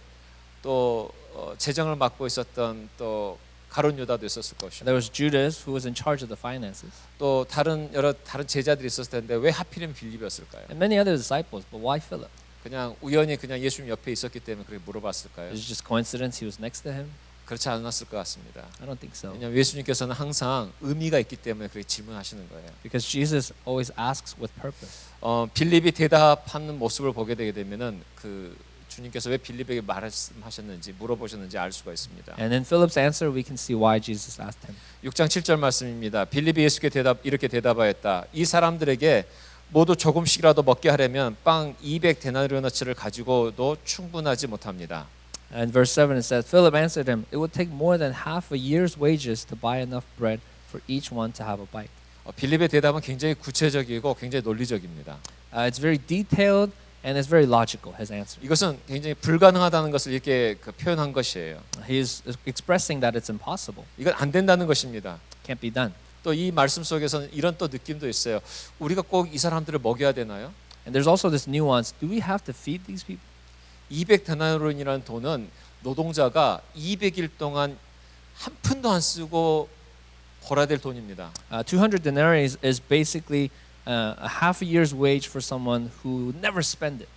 또 재정을 맡고 있었던 또 가룟 유다도 있었을 것이고, there was Judas who was in charge of the finances, 또 여러 다른 제자들이 있었을 텐데 왜 하필이면 빌립이었을까요? and many other disciples. But why Philip? 그냥 우연히 그냥 예수님 옆에 있었기 때문에 그렇게 물어봤을까요? Is it just coincidence he was next to him? 그렇지 않았을 것 같습니다. I don't think so. 왜냐하면 예수님께서는 항상 의미가 있기 때문에 그렇게 질문하시는 거예요. Because Jesus always asks with purpose. 빌립이 대답하는 모습을 보게 되게 되면은 그 주님께서 왜 빌립에게 말씀하셨는지 물어보셨는지 알 수가 있습니다. And in Philip's answer, we can see why Jesus asked him. 6장 7절 말씀입니다. 빌립이 예수께 이렇게 대답하였다. 이 사람들에게 모두 조금씩이라도 먹게 하려면 빵 200데나리오너치를 가지고도 충분하지 못합니다. And verse 7 it says, Philip answered him, "It would take more than half a year's wages to buy enough bread for each one to have a bite." 빌립의 대답은 굉장히 구체적이고 굉장히 논리적입니다. It's very detailed and it's very logical, his answer. 이것은 굉장히 불가능하다는 것을 이렇게 표현한 것이에요. He is expressing that it's impossible. 이건 안 된다는 것입니다. Can't be done. 또 이 말씀 속에서는 이런 또 느낌도 있어요. 우리가 꼭 이 사람들을 먹여야 되나요? And there's also this nuance. Do we have to feed these people? 200데나리온이라는 돈은 노동자가 200일 동안 한 푼도 안 쓰고 벌어야 될 돈입니다. 200 denarii is basically a half a year's wage for someone who never spend it.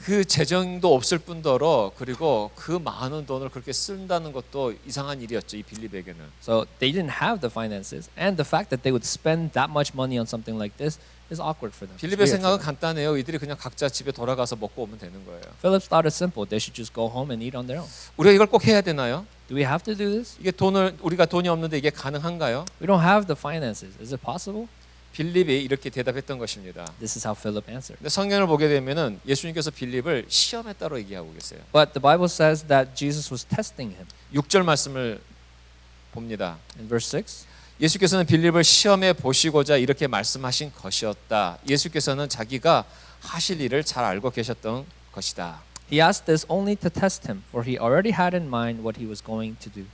그 재정도 없을 뿐더러 그리고 그 많은 돈을 그렇게 쓴다는 것도 이상한 일이었죠. 이 빌립에게는. So they didn't have the finances, and the fact that they would spend that much money on something like this is awkward for them. It's 빌립의 weird for 생각은 them. 간단해요. 이들이 그냥 각자 집에 돌아가서 먹고 오면 되는 거예요. Philip thought it's simple. They should just go home and eat on their own. 우리가 이걸 꼭 해야 되나요? Do we have to do this? 이게 우리가 돈이 없는데 이게 가능한가요? We don't have the finances. Is it possible? 빌립이 이렇게 대답했던 것입니다. This is how Philip answered. 근데 성경을 보게 되면은 예수님께서 빌립을 시험했다고 얘기하고 계세요. But the Bible says that Jesus was testing him. 6절 말씀을 봅니다. In verse 6, 예수께서는 빌립을 시험해 보시고자 이렇게 말씀하신 것이었다. 예수께서는 자기가 하실 일을 잘 알고 계셨던 것이다. he asked this only to test him, for he already had in mind what he was going to do.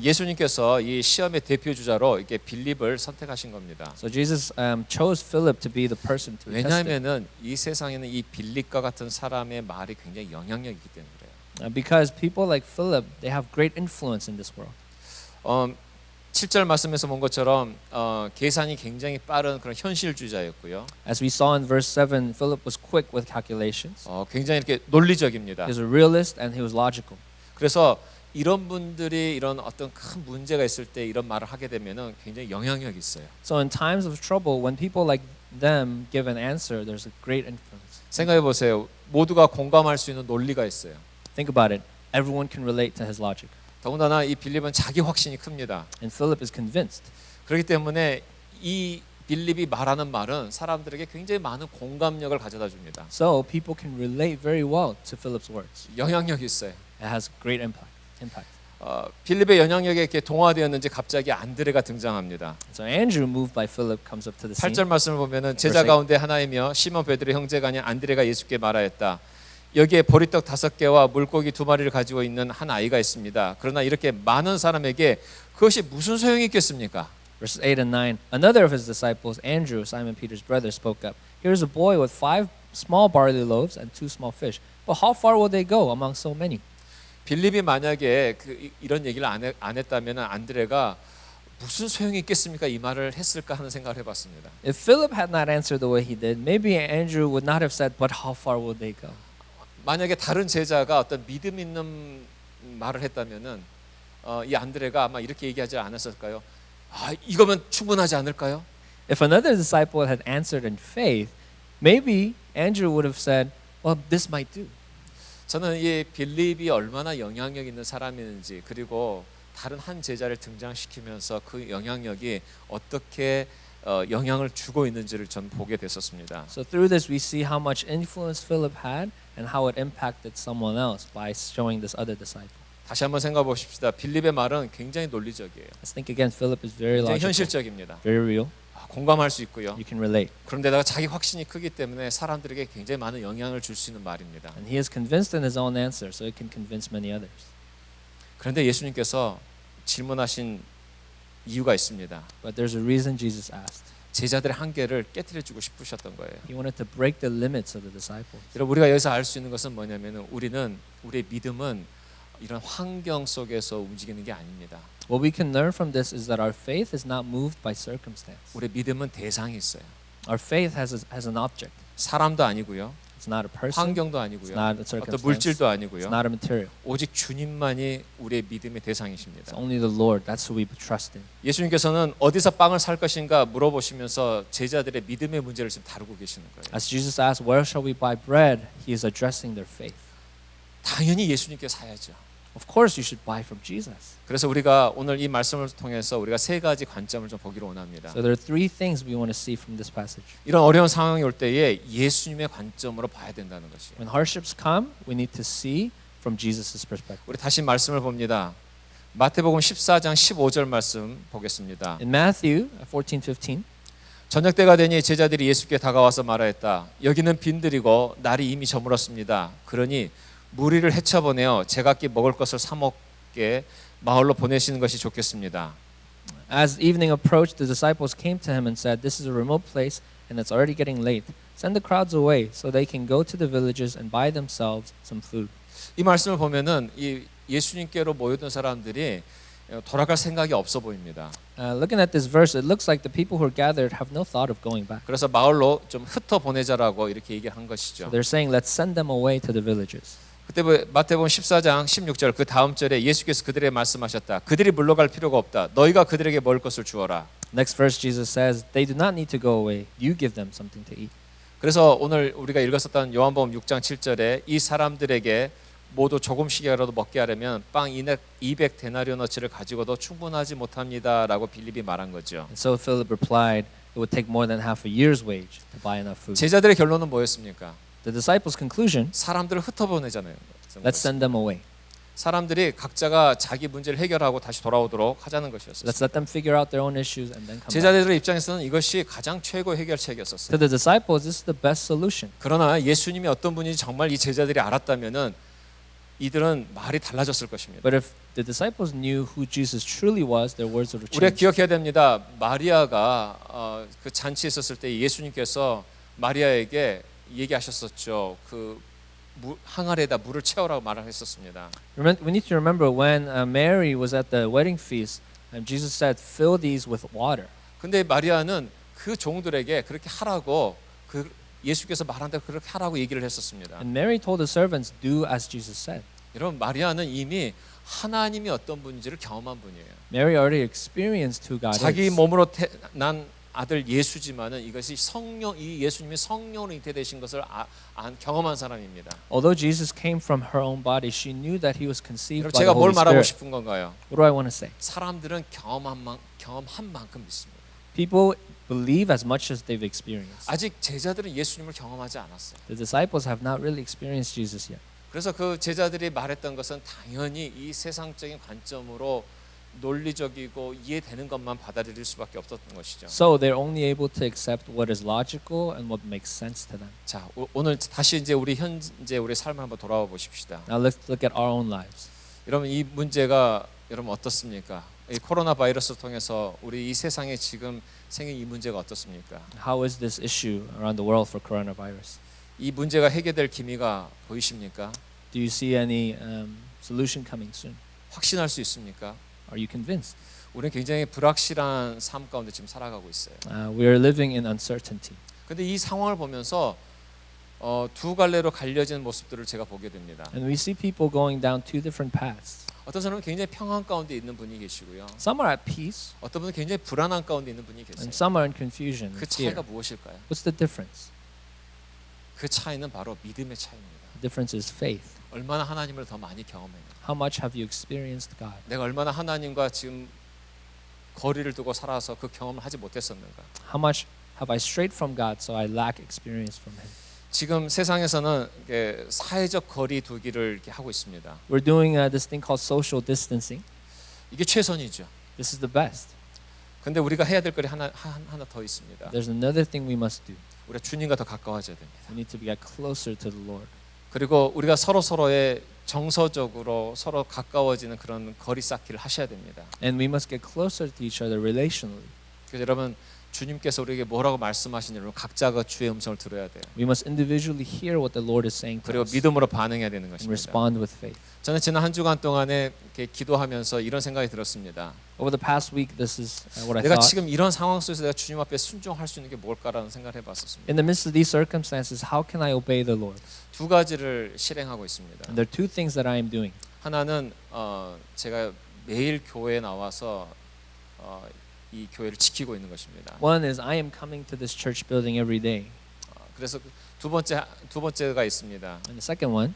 예수님께서 이 시험의 대표 주자로 이렇게 빌립을 선택하신 겁니다. So Jesus chose Philip to be the person to test him. 왜냐하면은 이 세상에는 이 빌립과 같은 사람의 말이 굉장히 영향력이 있기 때문에 그래요. Because people like Philip, they have great influence in this world. 7절 말씀에서 본 것처럼 계산이 굉장히 빠른 그런 현실주의자였고요. As we saw in verse 7, Philip was quick with calculations. 굉장히 이렇게 논리적입니다. He was a realist and he was logical. 그래서 이런 분들이 이런 어떤 큰 문제가 있을 때 이런 말을 하게 되면은 굉장히 영향력이 있어요. So in times of trouble, when people like them give an answer, there's a great influence. 생각해 보세요. 모두가 공감할 수 있는 논리가 있어요. Think about it. Everyone can relate to his logic. 더군다나 이 빌립은 자기 확신이 큽니다. And Philip is convinced. 그렇기 때문에 이 빌립이 말하는 말은 사람들에게 굉장히 많은 공감력을 가져다 줍니다. So people can relate very well to Philip's words. 영향력이 있어요. It has great impact. 빌립의 영향력에 이렇게 동화되었는지 갑자기 안드레가 등장합니다. So Andrew, moved by Philip, comes up to the scene. 8절 말씀을 보면은 제자 가운데 하나이며 시몬 베드로의 형제가 아닌 안드레가 예수께 말하였다. 여기에 보리떡 5개와 물고기 2마리를 가지고 있는 한 아이가 있습니다. 그러나 이렇게 많은 사람에게 그것이 무슨 소용이 있겠습니까? Verses 8 and 9. Another of his disciples, Andrew, Simon Peter's brother, spoke up. Here is a boy with 5 small barley loaves and 2 small fish. But how far will they go among so many? 빌립이 만약에 이런 얘기를 안 했다면 안드레가 무슨 소용이 있겠습니까? 이 말을 했을까 하는 생각을 해봤습니다. If Philip had not answered the way he did, maybe Andrew would not have said, but how far will they go? 만약에 다른 제자가 어떤 믿음 있는 말을 했다면은 이 안드레가 아마 이렇게 얘기하지 않았을까요? 아, 이거면 충분하지 않을까요? If another disciple had answered in faith, maybe Andrew would have said, well, this might do. 저는 이 빌립이 얼마나 영향력 있는 사람이었는지 그리고 다른 한 제자를 등장시키면서 그 영향력이 어떻게 영향을 주고 있는지를 전 보게 됐었습니다. So through this, we see how much influence Philip had and how it impacted someone else by showing this other disciple. 다시 한번 생각해 보십시다. 빌립의 말은 굉장히 논리적이에요. Let's think again. Philip is very 굉장히 logical, 현실적입니다. very real. 공감할 수 있고요. You can relate. 그런데다가 자기 확신이 크기 때문에 사람들에게 굉장히 많은 영향을 줄 수 있는 말입니다. And he is convinced in his own answer, so he can convince many others. 그런데 예수님께서 질문하신 이유가 있습니다. But there's a reason Jesus asked. 제자들의 한계를 깨트려 주고 싶으셨던 거예요. He wanted to break the limits of the disciples. 여러분 우리가 여기서 알 수 있는 것은 뭐냐면은 우리의 믿음은 이런 환경 속에서 움직이는 게 아닙니다. What we can learn from this is that our faith is not moved by circumstance. 우리의 믿음은 대상이 있어요. Our faith has an object. 사람도 아니고요. It's not a person. 환경도 It's 아니고요. not a 어떤 circumstance. 물질도 It's 아니고요. not a material. 오직 주님만이 우리의 믿음의 It's 대상이십니다. only the Lord. That's who we trust in. 예수님께서는 어디서 빵을 살 것인가 물어보시면서 제자들의 믿음의 문제를 지금 다루고 계시는 거예요. As Jesus asked, "Where shall we buy bread?" He is addressing their faith. 당연히 예수님께 사야죠. Of course, you should buy from Jesus. 그래서 우리가 오늘 이 말씀을 통해서 우리가 세 가지 관점을 좀 보기로 원합니다. So there are 3 things we want to see from this passage. 이런 어려운 상황이 올 때에 예수님의 관점으로 봐야 된다는 것이에요. When hardships come, we need to see from Jesus' perspective. 우리 다시 말씀을 봅니다. 마태복음 14장 15절 말씀 보겠습니다. In Matthew 14:15, 저녁 때가 되니 제자들이 예수께 다가와서 말하였다. 여기는 빈들이고 날이 이미 저물었습니다. 그러니 무리를 헤쳐보내어 제각기 먹을 것을 사 먹게 마을로 보내시는 것이 좋겠습니다. as evening approached, the disciples came to him and said, "This is a remote place, and it's already getting late. Send the crowds away so they can go to the villages and buy themselves some food." 이 말씀을 보면은 이 예수님께로 모였던 사람들이 돌아갈 생각이 없어 보입니다. Looking at this verse, it looks like the people who are gathered have no thought of going back. 그래서 마을로 좀 흩어 보내자라고 이렇게 얘기한 것이죠. So they're saying, "Let's send them away to the villages." 그때 마태복음 14장 16절 그 다음 절에 예수께서 그들에게 말씀하셨다. 그들이 물러갈 필요가 없다. 너희가 그들에게 먹을 것을 주어라. Next verse, Jesus says, "They do not need to go away. You give them something to eat." 그래서 오늘 우리가 읽었었던 요한복음 6장 7절에 이 사람들에게 모두 조금씩이라도 먹게 하려면 빵 200데나리오너치를 가지고도 충분하지 못합니다라고 빌립이 말한 거죠. And so Philip replied, "It would take more than half a year's wage to buy enough food." 제자들의 결론은 뭐였습니까? The disciples' conclusion, 사람들을 흩어보내잖아요. let's send them away. 사람들이 각자가 자기 문제를 해결하고 다시 돌아오도록 하자는 것이었어요. Let's let them figure out their own issues and then come back. 제자들의 입장에서는 이것이 가장 최고의 To 해결책이었었어요. the disciples, this is the best solution. 그러나 예수님이 어떤 분인지 정말 이 제자들이 알았다면은 이들은 말이 달라졌을 것입니다. But if the disciples knew who Jesus truly was, their words would have 우리가 changed. 기억해야 됩니다. 마리아가 그 잔치에 있었을 때 예수님께서 마리아에게 얘기하셨었죠. 그 항아리에다 물을 채우라고 말을 했었습니다. We need to remember when Mary was at the wedding feast, Jesus said, "Fill these with water." 근데 마리아는 그 종들에게 그렇게 하라고 예수께서 말한 대로 그렇게 하라고 얘기를 했었습니다. And Mary told the servants, "Do as Jesus said." 여러분 마리아는 이미 하나님이 어떤 분인지를 경험한 분이에요. Mary already experienced who God 자기 is. 몸으로 난 아들 예수지만은 이것이 이 예수님이 성령으로 잉태되신 것을 경험한 사람입니다. Although Jesus came from her own body, she knew that he was conceived 여러분 by the 제가 뭘 Holy 말하고 Spirit. 싶은 건가요? What do I want to say? 사람들은 경험한 만큼 믿습니다. People believe as much as they've experienced. 아직 제자들은 예수님을 경험하지 않았어요. The disciples have not really experienced Jesus yet. 그래서 그 제자들이 말했던 것은 당연히 이 세상적인 관점으로 논리적이고 이해되는 것만 받아들일 수밖에 없었던 것이죠. So they're only able to accept what is logical and what makes sense to them. 자, 오늘 다시 이제 우리 현재 우리 삶을 한번 돌아와 보십시다. Now let's look at our own lives. 여러분 이 문제가 여러분 어떻습니까? 이 코로나 바이러스를 통해서 우리 이 세상에 지금 생긴 이 문제가 어떻습니까? How is this issue around the world for coronavirus? 이 문제가 해결될 기미가 보이십니까? Do you see any solution coming soon? 확신할 수 있습니까? Are you convinced? 우리는 굉장히 불확실한 삶 가운데 지금 살아가고 있어요. We are living in uncertainty. 근데 이 상황을 보면서 두 갈래로 갈려지는 모습들을 제가 보게 됩니다. And we see people going down two different paths. 어떤 사람은 굉장히 평안 가운데 있는 분이 계시고요. Some are at peace 어떤 분은 굉장히 불안한 가운데 있는 분이 계세요. and some are in confusion 그 and fear. 차이가 무엇일까요? What's the difference? 그 차이는 바로 믿음의 차이입니다. The difference is faith. 얼마나 하나님을 더 많이 경험해요. How much have you experienced God? 내가 얼마나 하나님과 지금 거리를 두고 살아서 그 경험을 하지 못했었는가. How much have I strayed from God so I lack experience from Him? 지금 세상에서는 이렇게 사회적 거리 두기를 이렇게 하고 있습니다. We're doing this thing called social distancing. 이게 최선이죠. This is the best. 근데 우리가 해야 될 거리 하나 더 있습니다. There's another thing we must do. 우리가 주님과 더 가까워져야 됩니다. We need to get closer to the Lord. 그리고 우리가 서로의 정서적으로 서로 가까워지는 그런 거리 쌓기를 하셔야 됩니다. And we must get closer to each other relationally. 그래서 여러분 주님께서 우리에게 뭐라고 말씀하시는지 각자가 주의 음성을 들어야 돼요. We must individually hear what the Lord is saying to 그리고 us 믿음으로 반응해야 되는 and 것입니다. respond with faith. 저는 지난 한 주간 동안에 이렇게 기도하면서 이런 생각이 들었습니다. Over the past week, this is what I 내가 thought. 지금 이런 상황 속에서 내가 주님 앞에 순종할 수 있는 게 뭘까라는 생각을 해봤었습니다. In the midst of these circumstances, how can I obey the Lord? 두 가지를 실행하고 있습니다. And there are two things that I am doing. 하나는 제가 매일 교회에 나와서 이 교회를 지키고 있는 것입니다. One is I am coming to this church building every day. 그래서 두 번째가 있습니다. And the second one,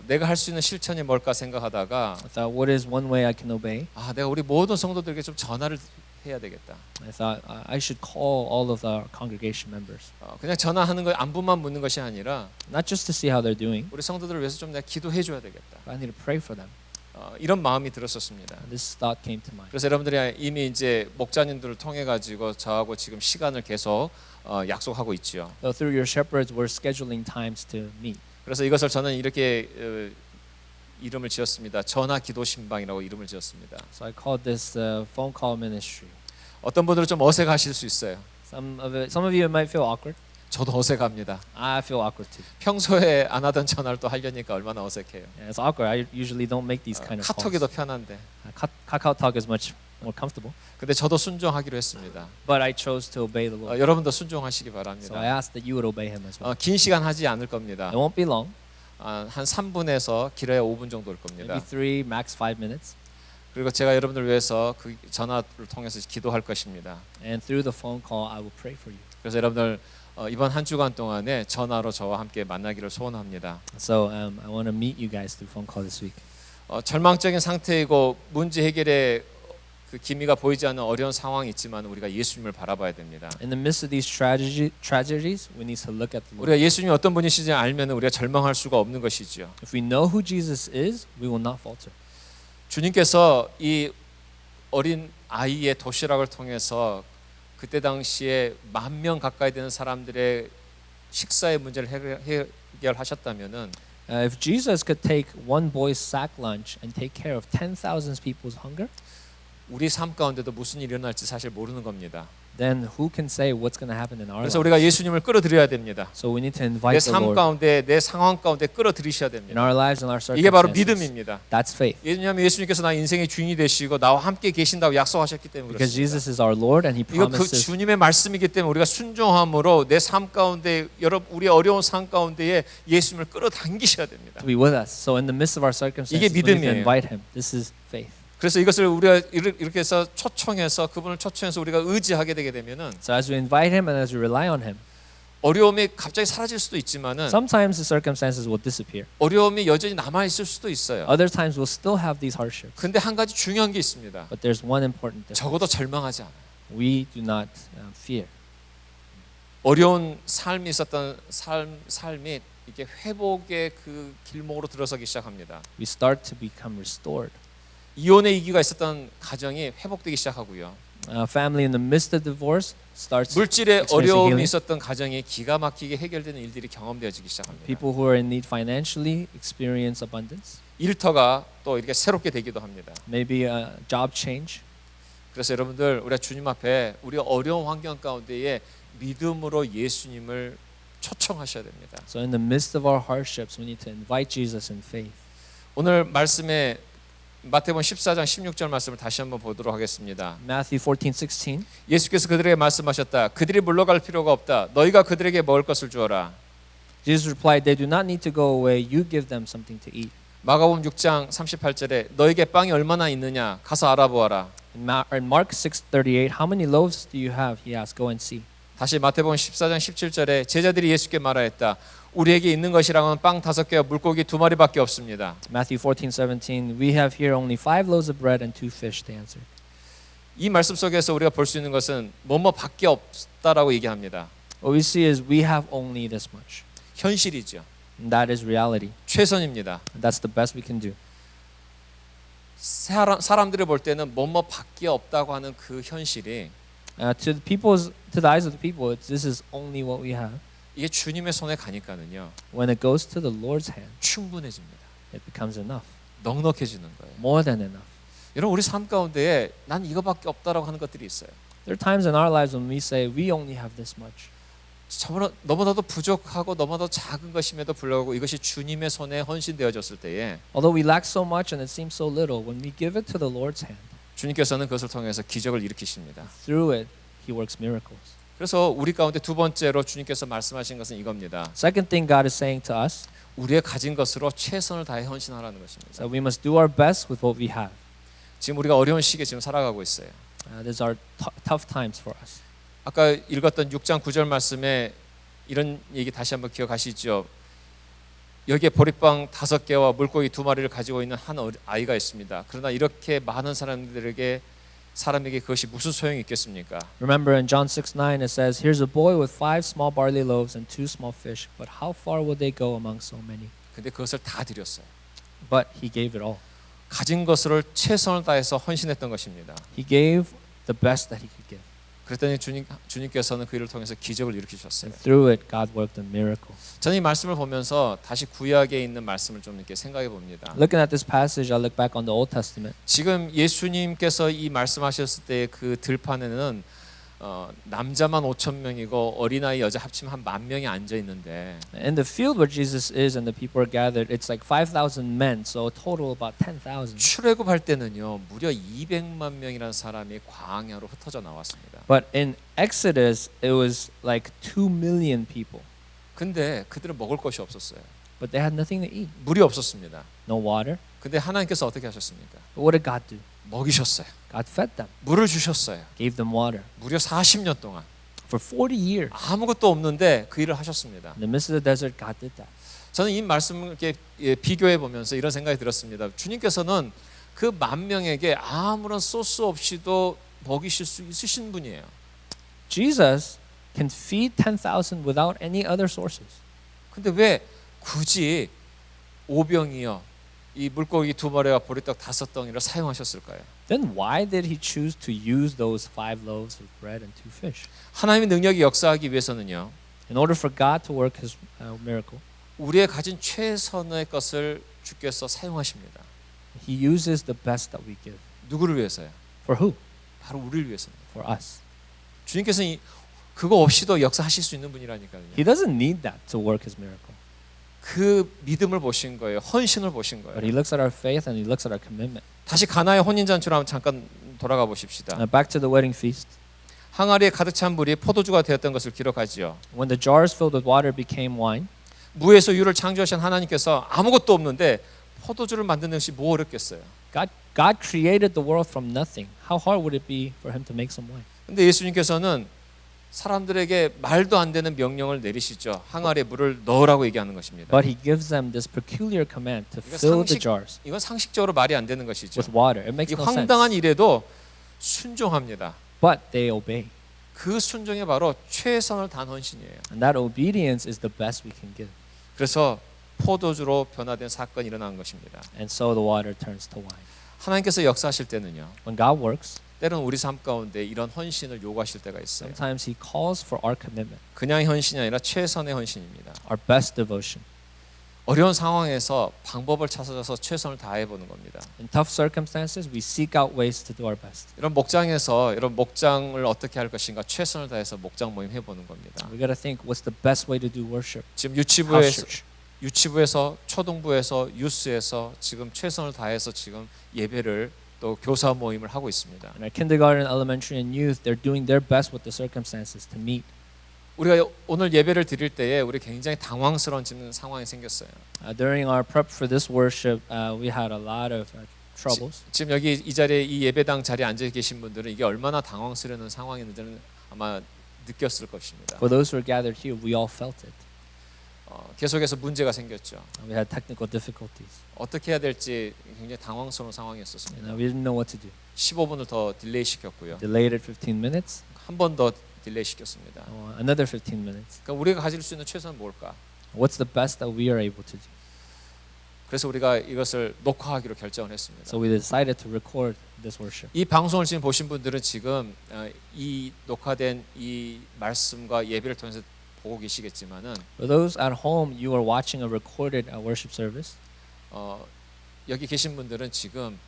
내가 할 수 있는 실천이 뭘까 생각하다가 I thought, what is one way I can obey? 내가 우리 모든 성도들에게 좀 전화를 해야 되겠다. I thought I should call all of our congregation members, 그냥 전화하는 거 안부만 묻는 것이 아니라 not just to see how they're doing, 우리 성도들을 위해서 좀 내가 기도해 줘야 되겠다. but I need to pray for them. 이런 마음이 들었었습니다. And this thought came to mind. 그래서 여러분들이 이미 이제 목자님들을 통해 가지고 저하고 지금 시간을 계속 약속하고 있지요. So through your shepherds, we're scheduling times to meet. 그래서 이것을 저는 이렇게 이름을 지었습니다. 전화 기도 신방이라고 이름을 지었습니다. So I called this phone call ministry. 어떤 분들은 좀 어색하실 수 있어요. Some of you might feel awkward. 저도 어색합니다. I feel awkward too. 평소에 안 하던 전화를 또 하려니까 얼마나 어색해요. Yeah, it's awkward. I usually don't make these kind of 카톡이 더 calls. 편한데. KakaoTalk is much more comfortable. 근데 저도 순종하기로 했습니다. But I chose to obey the Lord. 여러분도 순종하시기 So I 바랍니다. asked that you would obey Him as well. 긴 시간 하지 않을 겁니다. It won't be long. 한 3분에서 길어야 5분 정도 올 겁니다. Maybe 3, max 5 minutes. 그리고 제가 여러분들 위해서 그 전화를 통해서 기도할 것입니다. And through the phone call, I will pray for you. 그래서 여러분들 이번 한 주간 동안에 전화로 저와 함께 만나기를 소원합니다. So I want to meet you guys through phone call this week. 절망적인 상태이고 문제 해결에 그 기미가 보이지 않는 어려운 상황이 있지만 우리가 예수님을 바라봐야 됩니다. In the midst of these tragedies, we need to look at the Lord. 우리가 예수님이 어떤 분이신지 알면 우리가 절망할 수가 없는 것이지요. If we know who Jesus is, we will not falter. 주님께서 이 어린 아이의 도시락을 통해서 그때 당시에 10,000명 가까이 되는 사람들의 식사의 문제를 해결하셨다면은 If Jesus could take one boy's sack lunch and take care of 10,000 people's hunger, 우리 삶 가운데도 무슨 일이 일어날지 사실 모르는 겁니다. then who can say what's going to happen in our 그래서 lives? 우리가 예수님을 끌어들여야 됩니다. So we need to 내 invite the 삶 Lord 가운데 내 상황 가운데 끌어들이셔야 in 됩니다. our lives and our 이게 바로 circumstances. 믿음입니다. That's faith. 왜냐하면 예수님께서 나 인생의 주인이 되시고 나와 함께 계신다고 약속하셨기 때문에 Because 그렇습니다. Jesus is our Lord and He 이거 그 promises 주님의 말씀이기 때문에 우리가 순종함으로 내 삶 가운데 우리 어려운 삶 가운데에 예수님을 끌어당기셔야 됩니다. to be with us. So in the midst of our circumstances, 이게 we need to 믿음이에요. invite Him. This is faith. 그래서 이것을 우리가 이렇게 해서 초청해서 그분을 초청해서 우리가 의지하게 되게 되면은 So as we invite Him and as we rely on Him, 어려움이 갑자기 사라질 수도 있지만은 sometimes the circumstances will disappear. 어려움이 여전히 남아 있을 수도 있어요. Other times we'll still have these hardships. 근데 한 가지 중요한 게 있습니다. But there's one important difference. 적어도 절망하지 않아요. We do not fear. 어려운 삶이 있었던 삶이 이게 회복의 그 길목으로 들어서기 시작합니다. We start to become restored. 이혼의 위기가 있었던 가정이 회복되기 시작하고요. Family in the midst of divorce starts 물질의 experiencing 어려움이 healing. 있었던 가정이 기가 막히게 해결되는 일들이 경험되어지기 시작합니다. People who are in need financially experience abundance. 일터가 또 이렇게 새롭게 되기도 합니다. Maybe a job change. 그래서 여러분들 우리가 주님 앞에 우리 어려운 환경 가운데에 믿음으로 예수님을 초청하셔야 됩니다. So in the midst of our hardships, we need to invite Jesus in faith. 오늘 말씀에 마태복음 14장 16절 말씀을 다시 한번 보도록 하겠습니다. Matthew 14:16. 예수께서 그들에게 말씀하셨다. 그들이 물러갈 필요가 없다. 너희가 그들에게 먹을 것을 주어라. Jesus replied, "They do not need to go away. You give them something to eat." 마가복음 6장 38절에 너에게 빵이 얼마나 있느냐 가서 알아보아라. In Mark 6:38, "How many loaves do you have?" He asked. "Go and see." 다시 마태복음 14장 17절에 제자들이 예수께 말하였다. 우리에게 있는 것이랑은 빵 5개와 물고기 2마리밖에 없습니다. Matthew 14:17, "We have here only 5 loaves of bread and 2 fish," they answered. 이 말씀 속에서 우리가 볼 수 있는 것은 뭐뭐밖에 없다라고 얘기합니다. What we see is we have only this much. 현실이죠. And that is reality. 최선입니다. That's the best we can do. 사람들이 볼 때는 뭐뭐밖에 없다고 하는 그 현실이 To the eyes of the people, this is only what we have. 이게 주님의 손에 가니까는요. When it goes to the Lord's hand, 충분해집니다. it becomes enough, 넉넉해지는 거예요. more than enough. 여러분 우리 삶 가운데에 난 이거밖에 없다라고 하는 것들이 있어요. There are times in our lives when we say we only have this much. 너무나도 부족하고 너무나도 작은 것임에도 불구하고 이것이 주님의 손에 헌신되어졌을 때에 Although we lack so much and it seems so little, when we give it to the Lord's hand, 주님께서는 그것을 통해서 기적을 일으키십니다. through it, He works miracles. 그래서 우리 가운데 두 번째로 주님께서 말씀하신 것은 이겁니다. Second thing God is saying to us 우리의 가진 것으로 최선을 다해 헌신하라는 is 것입니다. that we must do our best with what we have. 지금 우리가 어려운 시기에 지금 살아가고 있어요. These are tough times for us. 아까 읽었던 6장 9절 말씀에 이런 얘기 다시 한번 기억하시죠. 여기에 보리빵 5개와 물고기 2마리를 가지고 있는 한 아이가 있습니다. 그러나 이렇게 많은 사람에게 그것이 무슨 소용이 있겠습니까? Remember in John 6:9 it says, "Here's a boy with 5 small barley loaves and 2 small fish, but how far will they go among so many?" 근데 그것을 다 드렸어요. But he gave it all. 가진 것을 최선을 다해서 헌신했던 것입니다. He gave the best that he could give. 그랬더니 주님께서는 그 일을 통해서 기적을 일으키셨어요. And through it, God worked a miracle. 저는 이 말씀을 보면서 다시 구약에 있는 말씀을 좀 이렇게 생각해 봅니다. Looking at this passage, I look back on the Old Testament. 지금 예수님께서 이 말씀하셨을 때 그 들판에는 남자만 5,000명이고 어린아이 여자 합치면 한 10,000명이 앉아 있는데 In the field where Jesus is and the people are gathered, it's like 5,000 men, so total about 10,000. 출애굽할 때는요 무려 200만 명이라는 사람이 광야로 흩어져 나왔습니다. But in Exodus, it was like 2 million people. 근데 그들은 먹을 것이 없었어요. But they had nothing to eat. 물이 없었습니다. No water. 근데 하나님께서 어떻게 하셨습니까? But what did God do? 먹이셨어요. God fed them, 물을 주셨어요. gave them water. 무려 40년 동안 For 40 years. 아무것도 없는데 그 일을 하셨습니다. In the midst of the desert, God did that. 저는 이 말씀을 이렇게 비교해 보면서 이런 생각이 들었습니다. 주님께서는 그 10,000명에게 아무런 소스 없이도 먹이실 수 있으신 분이에요. Jesus can feed 10,000 without any other sources. 근데 왜 굳이 오병이어 이 물고기 2마리와 보리떡 5덩이를 사용하셨을까요? Then why did he choose to use those 5 loaves of bread and 2 fish? 하나님의 능력이 역사하기 위해서는요. In order for God to work his miracle, 우리의 가진 최선의 것을 주께서 사용하십니다. he uses the best that we give. 누구를 위해서요? For who? 바로 우리를 위해서입니다. For us. 주님께서는 그거 없이도 역사하실 수 있는 분이라니까요. He doesn't need that to work his miracle. 그 믿음을 보신 거예요. 헌신을 보신 But 거예요. he looks at our faith and he looks at our commitment. 다시 가나의 혼인잔치로 한번 잠깐 돌아가 보십시다. Back to the wedding feast. 항아리에 가득 찬 물이 포도주가 되었던 것을 기록하지요. When the jars filled with water became wine, 무에서 유를 창조하신 하나님께서 아무것도 없는데 포도주를 만드는 것이 뭐 어렵겠어요. God created the world from nothing. How hard would it be for him to make some wine? 근데 예수님께서는 사람들에게 말도 안 되는 명령을 내리시죠. 항아리에 물을 넣으라고 얘기하는 것입니다. But he gives them this peculiar command to fill the jars 이건 상식적으로 말이 안 되는 것이죠. with water. It 이 makes no 황당한 sense. 일에도 순종합니다. But they obey. 그 순종이 바로 최선을 다한 헌신이에요. And that obedience is the best we can give. 그래서 포도주로 변화된 사건이 일어난 것입니다. And so the water turns to wine. 하나님께서 역사하실 때는요. When God works, 때로는 우리 삶 가운데 이런 헌신을 요구하실 때가 있어요. sometimes He calls for our commitment, 그냥 헌신이 아니라 최선의 헌신입니다. our best devotion. 어려운 상황에서 방법을 찾아서 최선을 다해 보는 겁니다. In tough circumstances, we seek out ways to do our best. 이런 목장에서 이런 목장을 어떻게 할 것인가 최선을 다해서 목장 모임 해보는 겁니다. We got to think, what's the best way to do worship? 지금 House church. 유치부에서 초등부에서 유스에서 지금 최선을 다해서 지금 예배를 또 교사 모임을 하고 있습니다. In our kindergarten, elementary, and youth, they're doing their best with the circumstances to meet. 우리가 오늘 예배를 드릴 때에 우리 굉장히 당황스러운 상황이 생겼어요. During our prep for this worship, we had a lot of troubles. 지금 여기 이 자리에 이 예배당 자리에 앉아 계신 분들은 이게 얼마나 당황스러운 상황인지는 아마 느꼈을 것입니다. For those who are gathered here, we all felt it. 계속해서 문제가 생겼죠. We had technical difficulties. 어떻게 해야 될지 굉장히 당황스러운 상황이었습니다. We didn't know what to do. 15분을 더 딜레이 시켰고요. Delayed it 15 minutes. 한 번 더 딜레이 시켰습니다. Another 15 minutes. 그러니까 우리가 가질 수 있는 최선은 뭘까? What's the best that we are able to do? 그래서 우리가 이것을 녹화하기로 결정을 했습니다. So we decided to record this worship. 이 방송을 지금 보신 분들은 지금 이 녹화된 이 말씀과 예배를 통해서 보고 계시겠지만은 For those at home, you are watching a recorded worship service. 여기 계신 분들은 지금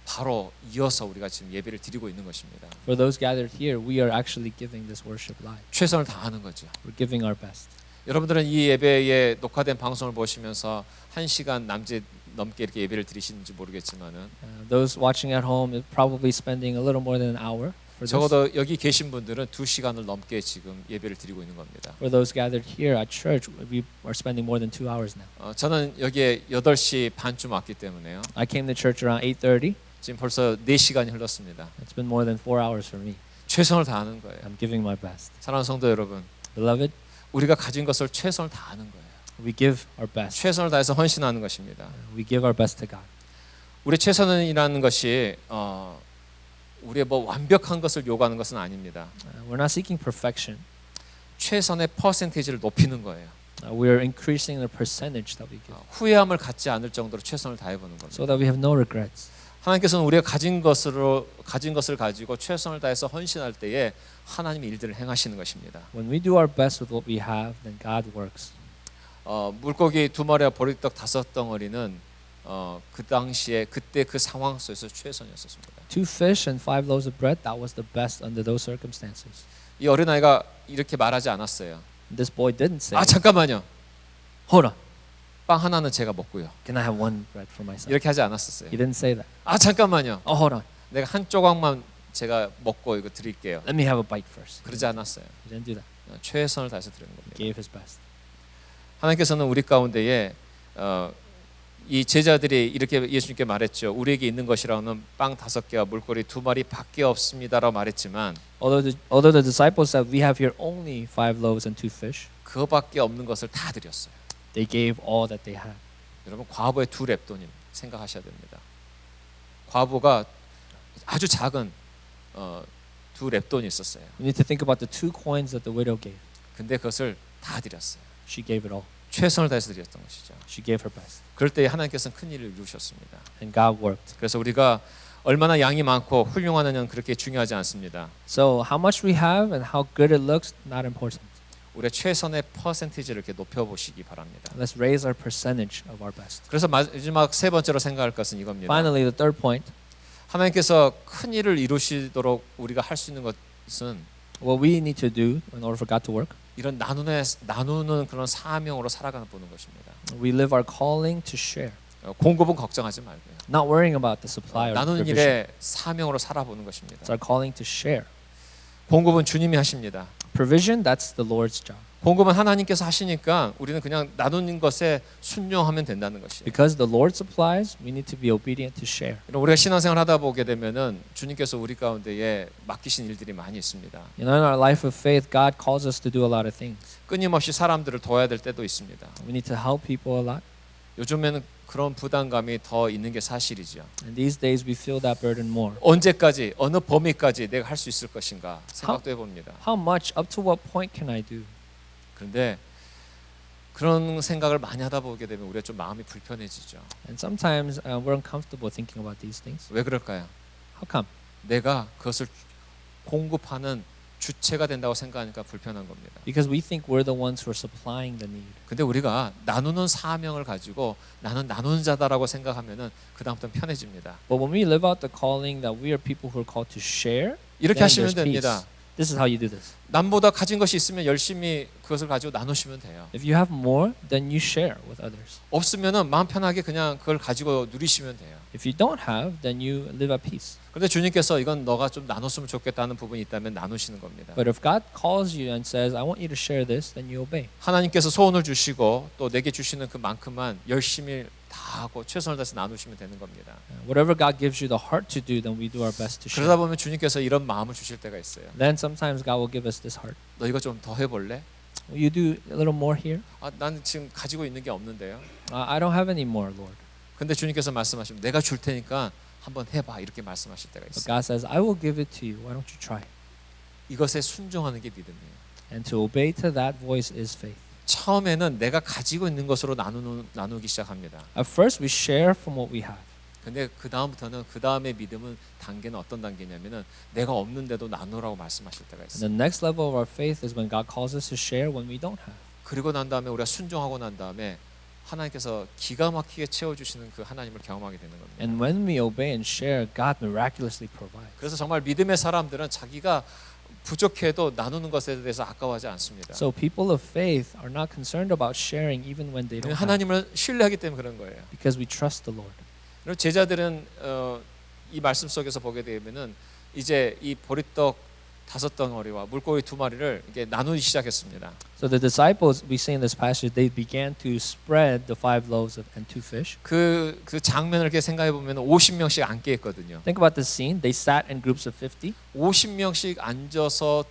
바로 이어서 우리가 지금 예배를 드리고 있는 것입니다. For those gathered here, we are actually giving this worship live. 최선을 다하는 거죠. We're giving our best. 여러분들은 이 예배의 녹화된 방송을 보시면서 1시간 넘게 이렇게 예배를 드리시는지 모르겠지만은 Those watching at home are probably spending a little more than an hour. For this. 적어도 여기 계신 분들은 2시간을 넘게 지금 예배를 드리고 있는 겁니다. For those gathered here at church, we are spending more than 2 hours now. 저는 여기에 8시 반쯤 왔기 때문에요. I came to church around 8:30. 지금 벌써 4시간이 흘렀습니다. It's been more than 4 hours for me. 최선을 다하는 거예요. I'm giving my best. 사랑하는 성도 여러분, Beloved, 우리가 가진 것을 최선을 다하는 거예요. we give our best. 최선을 다해서 헌신하는 것입니다. We give our best to God. 우리 최선이라는 것이 우리의 뭐 완벽한 것을 요구하는 것은 아닙니다. We're not seeking perfection. 최선의 퍼센테이지를 높이는 거예요. We are increasing the percentage that we give, 후회함을 갖지 않을 정도로 최선을 다해보는 겁니다. so that we have no regrets. 하나님께서는 우리가 가진 것을 가지고 최선을 다해서 헌신할 때에 하나님이 일들을 행하시는 것입니다. When we do our best with what we have, then God works. 물고기 2마리와 보리떡 5덩어리는 그 당시에 그때 그 상황 속에서 최선이었습니다. 2 fish and 5 loaves of bread, that was the best under those circumstances. 이 어린아이가 이렇게 말하지 않았어요. This boy didn't say, 잠깐만요. hold on, 빵 하나는 제가 먹고요. can I have one bread for myself? 이렇게 하지 않았었어요. He didn't say that. 잠깐만요. Oh, hold on, 내가 한 조각만 제가 먹고 이거 드릴게요. let me have a bite first. 그러지 않았어요. He didn't do that. 최선을 다해서 드리는 He 겁니다. gave his best. 하나님께서는 우리 가운데에 이 제자들이 이렇게 예수님께 말했죠. 우리에게 있는 것이라고는 빵 5개와 물고기 2마리밖에 없습니다라고 말했지만 Although the disciples said, we have here only 5 loaves and 2 fish, 그거밖에 없는 것을 다 드렸어요. they gave all that they had. 여러분 과부의 2 렙돈임 생각하셔야 됩니다. 과부가 아주 작은 2 렙돈이 있었어요. We need to think about the 2 coins that the widow gave. 근데 그것을 다 드렸어요. She gave it all. 최선을 다해서 드렸던 것이죠. She gave her best. 그럴 때 하나님께서는 큰 일을 이루셨습니다. And God worked. 그래서 우리가 얼마나 양이 많고 훌륭하느냐는 그렇게 중요하지 않습니다. So how much we have and how good it looks, not important. 우리의 최선의 퍼센티지를 이렇게 높여보시기 바랍니다. Let's raise our percentage of our best. 그래서 마지막 3번째로 생각할 것은 이겁니다. Finally, the third point, 하나님께서 큰 일을 이루시도록 우리가 할 수 있는 것은 what we need to do in order for God to work, 이런 나누는 그런 사명으로 살아가는 보는 것입니다. we live our calling to share. 공급은 걱정하지 말고요. Not worrying about the supply or 나누는 provision. 일에 사명으로 살아보는 것입니다. It's our calling to share. 공급은 주님이 하십니다. Provision, that's the Lord's job. 공급은 하나님께서 하시니까 우리는 그냥 나누는 것에 순종하면 된다는 것이에요. Because the Lord supplies, we need to be obedient to share. 우리가 신앙생활 하다 보게 되면은 주님께서 우리 가운데에 맡기신 일들이 많이 있습니다. You know, in our life of faith, God calls us to do a lot of things. 끊임없이 사람들을 도와야 될 때도 있습니다. We need to help people a lot. 요즘에는 그런 부담감이 더 있는 게 사실이죠. And these days, we feel that burden more. 언제까지 어느 범위까지 내가 할 수 있을 것인가 생각도 해봅니다. How much, up to what point can I do? 그런데 그런 생각을 많이 하다 보게 되면 우리가 좀 마음이 불편해지죠. And sometimes we're uncomfortable thinking about these things. 왜 그럴까요? How come? 내가 그것을 공급하는 주체가 된다고 생각하니까 불편한 겁니다. Because we think we're the ones who are supplying the need. 근데 우리가 나누는 사명을 가지고 나는 나누는 자다라고 생각하면은 그 다음부터는 편해집니다. But when we live out the calling that we are people who are called to share, 이렇게 then 하시면 there's peace. 됩니다. This is how you do this. 남보다 가진 것이 있으면 열심히 그것을 가지고 나누시면 돼요. If you have more, then you share with others. 없으면은 마음 편하게 그냥 그걸 가지고 누리시면 돼요. If you don't have, then you live at peace. 그런데 주님께서 이건 너가 좀 나눴으면 좋겠다는 부분이 있다면 나누시는 겁니다. But if God calls you and says, I want you to share this, then you obey. 하나님께서 소원을 주시고 또 내게 주시는 그만큼만 열심히 다 하고 최선을 다해서 나누시면 되는 겁니다. Whatever God gives you the heart to do, then we do our best to share. 그러다 보면 주님께서 이런 마음을 주실 때가 있어요. Then sometimes God will give us this heart. 너 이거 좀 더 해볼래? Will you do a little more here? 아, 난 지금 가지고 있는 게 없는데요. I don't have any more, Lord. 근데 주님께서 말씀하시면 내가 줄 테니까 한번 해봐 이렇게 말씀하실 때가 But 있어요. God says, I will give it to you. Why don't you try? 이것에 순종하는 게 믿음이에요. And to obey to that voice is faith. 처음에는 내가 가지고 있는 것으로 나누기 시작합니다. At first, we share from what we have. 근데 그 다음부터는 그 다음의 믿음은 단계는 어떤 단계냐면은 내가 없는데도 나누라고 말씀하실 때가 And 있어요. the next level of our faith is when God calls us to share when we don't have. 그리고 난 다음에 우리가 순종하고 난 다음에 하나님께서 기가 막히게 채워주시는 그 하나님을 경험하게 되는 겁니다. And when we obey and share, God miraculously provides. 그래서 정말 믿음의 사람들은 자기가 부족해도 나누는 것에 대해서 아까워하지 않습니다. So people of faith are not concerned about sharing even when they don't have. 하나님을 신뢰하기 때문에 그런 거예요. Because we trust the Lord. 그리고 제자들은 이 말씀 속에서 보게 되면은 이제 이 보리떡 5덩어리와 물고기 2마리를 이게 나누기 시작했습니다. So the disciples, we see in this passage, they began to spread the 5 loaves and 2 fish. 그 장면을 이렇게 생각해 보면 50명씩 앉게 했거든요. Think about this scene. They sat in groups of 50. 50명씩 앉아서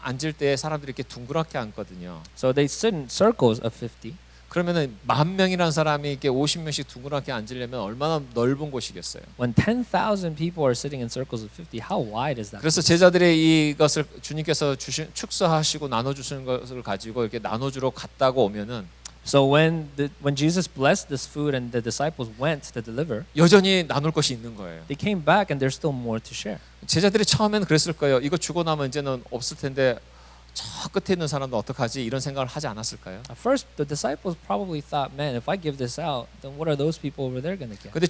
앉을 때 사람들이 이렇게 둥그렇게 앉거든요. So they sit in circles of 50. 그러면은 10,000명이라는 사람이 이렇게 50명씩 둥그렇게 앉으려면 얼마나 넓은 곳이겠어요. When 10,000 people are sitting in circles of 50, how wide is that? 그래서 제자들이 이것을 주님께서 축사하시고 나눠 주시는 것을 가지고 이렇게 나눠주러 갔다고 오면은 So when Jesus blessed this food and the disciples went to deliver, 여전히 나눌 것이 있는 거예요. they came back and there's still more to share. 제자들이 처음에는 그랬을 거예요. 이거 주고 나면 이제는 없을 텐데 저 끝에 있는 사람도 어떡하지? 이런 생각을 하지 않았을까요? At first, the disciples probably thought, man, if I give this out, then what are those people over there going to get? 근데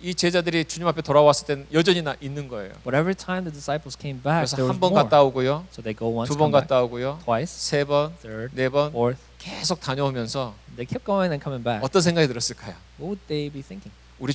이 제자들이 주님 앞에 돌아왔을 때는 여전히 있는 거예요. But every time the disciples came back, 그래서 there was 한 번 more. 갔다 오고요, So they go once, 2번 come back, 갔다 오고요, twice, 3번, third, 4번 fourth. 계속 다녀오면서 They kept going and coming back. 어떤 생각이 들었을까요? What would they be thinking? 우리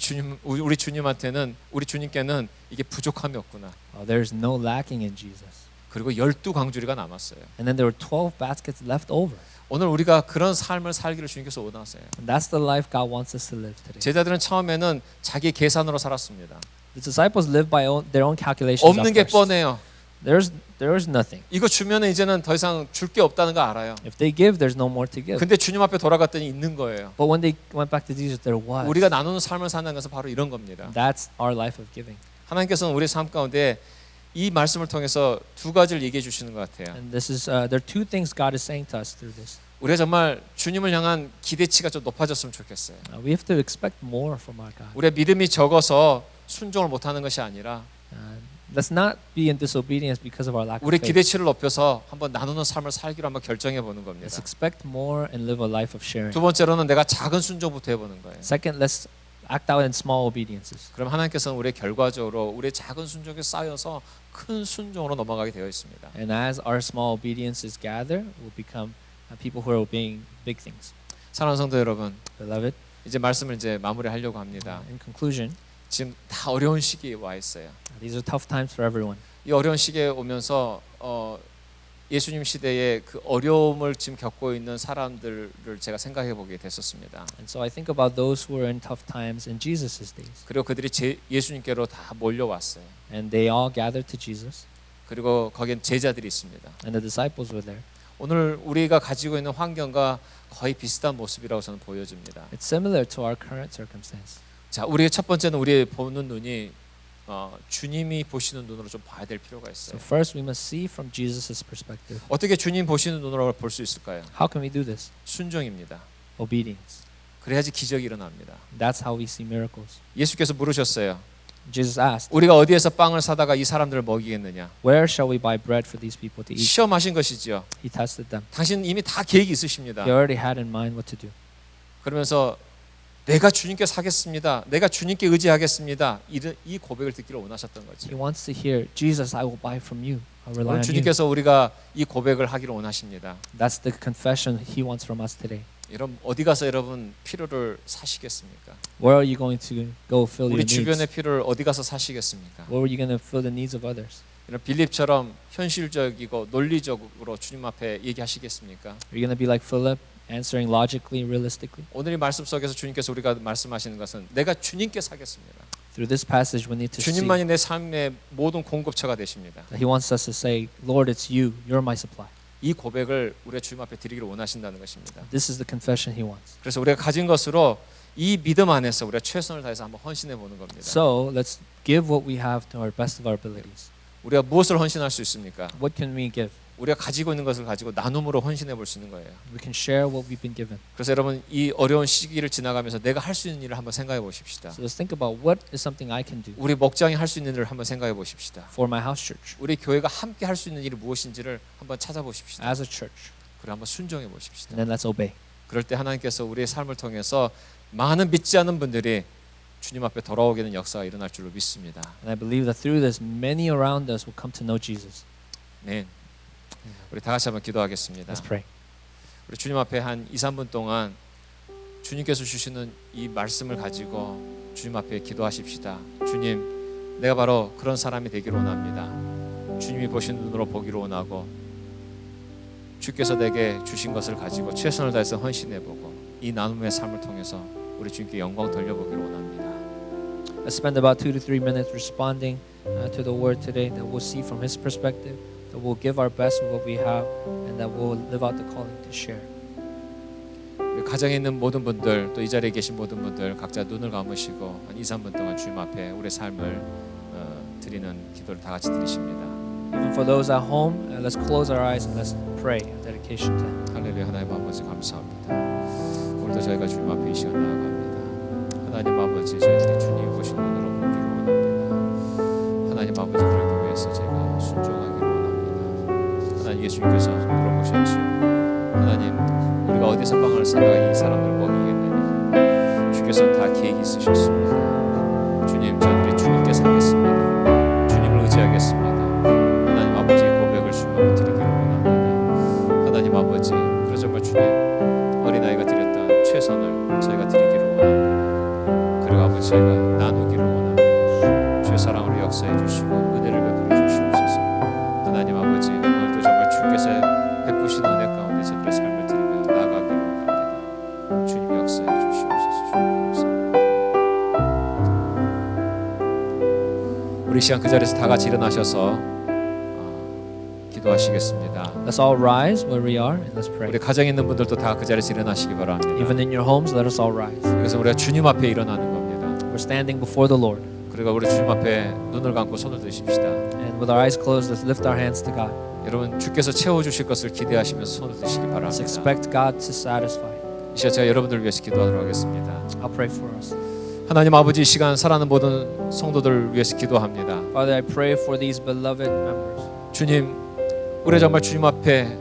주님한테는 우리 주님께는 이게 부족함이 없구나. Oh, there's no lacking in Jesus. 그리고 12광주리가 남았어요. And then there were 12 baskets left over. 오늘 우리가 그런 삶을 살기를 주님께서 원하세요. And that's the life God wants us to live today. 제자들은 처음에는 자기 계산으로 살았습니다. The disciples lived by their own calculations. 없는 게 at first. 뻔해요. There's nothing. 이거 주면은 이제는 더 이상 줄 게 없다는 거 알아요. If they give, there's no more to give. 근데 주님 앞에 돌아갔더니 있는 거예요. But when they went back to Jesus, there was. 우리가 나누는 삶을 사는 것은 바로 이런 겁니다. That's our life of giving. 하나님께서는 우리 삶 가운데 이 말씀을 통해서 2가지를 얘기해 주시는 것 같아요. And this is there are 2 things God is saying to us through this. 우리가 정말 주님을 향한 기대치가 좀 높아졌으면 좋겠어요. We have to expect more from our God. 우리의 믿음이 적어서 순종을 못하는 것이 아니라 Let's not be in disobedience because of our lack of 우리 faith. 기대치를 높여서 한번 나누는 삶을 살기로 한번 결정해 보는 겁니다. Let's expect more and live a life of sharing. 2번째로는 내가 작은 순종부터 해보는 거예요. Second, let's act out in small obediences. 그럼 하나님께서는 우리의 결과적으로 우리의 작은 순종이 쌓여서 큰 순종으로 넘어가게 되어 있습니다. And as our small obediences gather, we'll become people who are obeying big things. 사랑하는 성도 여러분, Beloved, 이제 말씀을 이제 마무리하려고 합니다. in conclusion, 지금 다 어려운 시기에 와 있어요. these are tough times for everyone. 이 어려운 시기에 오면서 예수님 시대에 그 어려움을 지금 겪고 있는 사람들을 제가 생각해 보게 됐었습니다. And so I think about those who are in tough times in Jesus' days. 그리고 그들이 예수님께로 다 몰려왔어요. And they all gathered to Jesus, 그리고 거기엔 제자들이 있습니다. and the disciples were there. 오늘 우리가 가지고 있는 환경과 거의 비슷한 모습이라고 저는 보여집니다. It's similar to our current circumstance. 자, 우리의 첫 번째는 우리의 보는 눈이 주님이 보시는 눈으로 좀 봐야 될 필요가 So 있어요. first we must see from Jesus' perspective. 어떻게 주님 보시는 눈으로 볼 수 있을까요? How can we do this? 순종입니다. Obedience. 그래야지 기적이 일어납니다. That's how we see miracles. 예수께서 물으셨어요. Jesus asked, 우리가 어디에서 빵을 사다가 이 사람들을 먹이겠느냐? where shall we buy bread for these people to eat? 시험하신 것이지요. He tested them. 당신 이미 다 계획이 있으십니다. He already had in mind what to do. 그러면서 내가 주님께 사겠습니다. 내가 주님께 의지하겠습니다. 이 고백을 듣기를 원하셨던 거지. He wants to hear, Jesus, I will buy from you. I rely 오늘 on you. 주님께서 우리가 이 고백을 하기를 원하십니다. That's the confession He wants from us today. 여러분 어디 가서 여러분 필요를 사시겠습니까? Where are you going to go fill your 우리 needs? 주변의 필요를 어디 가서 사시겠습니까? Where are you going to fill the needs of others? 이런 빌립처럼 현실적이고 논리적으로 주님 앞에 얘기하시겠습니까? Are you going to be like Philip, answering logically, realistically? 오늘 이 말씀 속에서 주님께서 우리가 말씀하시는 것은 내가 주님께 사겠습니다. Through this passage, we need to see 주님만이 내 삶의 모든 공급처가 되십니다. that He wants us to say, Lord, it's you. You're my supply. 이 고백을 우리가 주님 앞에 드리기를 원하신다는 것입니다. This is the confession He wants. 그래서 우리가 가진 것으로 이 믿음 안에서 우리가 최선을 다해서 한번 헌신해 보는 겁니다. So let's give what we have to our best of our abilities. 우리가 무엇을 헌신할 수 있습니까? What can we give? 우리가 가지고 있는 것을 가지고 나눔으로 헌신해 볼 수 있는 거예요. We can share what we've been given. 그래서 여러분 이 어려운 시기를 지나가면서 내가 할 수 있는 일을 한번 생각해 보십시다. So let's think about what is something I can do 우리 목장이 할 수 있는 일을 한번 생각해 보십시다. for my house church, 우리 교회가 함께 할 수 있는 일이 무엇인지를 한번 찾아보십시다. as a church, 그리고 한번 순종해 보십시다. and then let's obey. 그럴 때 하나님께서 우리의 삶을 통해서 많은 믿지 않는 분들이 주님 앞에 돌아오게 되는 역사가 일어날 줄로 믿습니다. And I believe that through this, many around us will come to know Jesus. 네. 우리 다 같이 한번 기도하겠습니다. Let's pray. 우리 주님 앞에 한 2, 3분 동안 주님께서 주시는 이 말씀을 가지고 주님 앞에 기도하십시다. 주님, 내가 바로 그런 사람이 되기를 원합니다. 주님이 보신 눈으로 보기를 원하고 주께서 내게 주신 것을 가지고 최선을 다해서 헌신해보고 이 나눔의 삶을 통해서 우리 주님께 영광 돌려보기를 원합니다. Let's spend about 2 to 3 minutes responding to the word today, that we'll see from His perspective, that we'll give our best with what we have, and that we'll live out the calling to share. 우리 가정에 있는 모든 분들, 또 이 자리에 계신 모든 분들 각자 눈을 감으시고 한 2, 3분 동안 주님 앞에 우리의 삶을 드리는 기도를 다 같이 드리십니다. Even for those at home, let's close our eyes and let's pray in dedication to Him. 할렐루야. 하나님 아버지 감사합니다. 오늘도 저희가 주님 앞에 이 시간 나아갑니다. 하나님 아버지, 저희들이 주님 보신 눈으로 보기를 원합니다. 하나님 아버지, 그러기 위해서 제가 순종하기를 원합니다. 하나님, 예수님께서 물어보셨지요. 하나님, 우리가 어디서 빵을 사다가 이 사람들을 먹이겠느냐. 주께서는 다 계획이 있으셨습니다. 주님, 저희들이 주님께 사겠습니다. 주님을 의지하겠습니다. 하나님 아버지, 고백을 주님 앞에 드리기를 원합니다. 하나님 아버지, 그래서 정말 주님 어린아이가 드렸던 최선을 저희가 드리기를 원합니다. 그리고 아버지, 저희가 나누기를 원합니다. 주의 사랑으로 역사해 주시고 은혜를 베풀어 주시옵소서. 하나님 아버지, 오늘도 정말 주께서 베푸신 은혜 가운데 저희들의 삶을 드리며 나아가기를 원합니다. 주님 역사해 주시옵소서. 주님 감사합니다. 우리 시간 그 자리에서 다 같이 일어나셔서 기도하시겠습니다. Let's all rise where we are and let's 우리 pray. 가정에 있는 분들도 다 그 자리에서 일어나시기 바랍니다. Even in your homes, let us all rise. 그래서 우리가 주님 앞에 일어나는 겁니다. We're standing before the Lord, 그리고 우리 주님 앞에 눈을 감고 손을 드십시다. and with our eyes closed, let's lift our hands to God. 여러분, 주께서 채워주실 것을 기대하시면서 손을 드시기 Let's 바랍니다. expect God to satisfy. 이 시간 제가 여러분들을 위해서 기도하도록 하겠습니다. I'll pray for us. 하나님 아버지, 이 시간 사랑하는 모든 성도들을 위해서 기도합니다. Father, I pray for these beloved members. 주님, 우리 정말 주님 앞에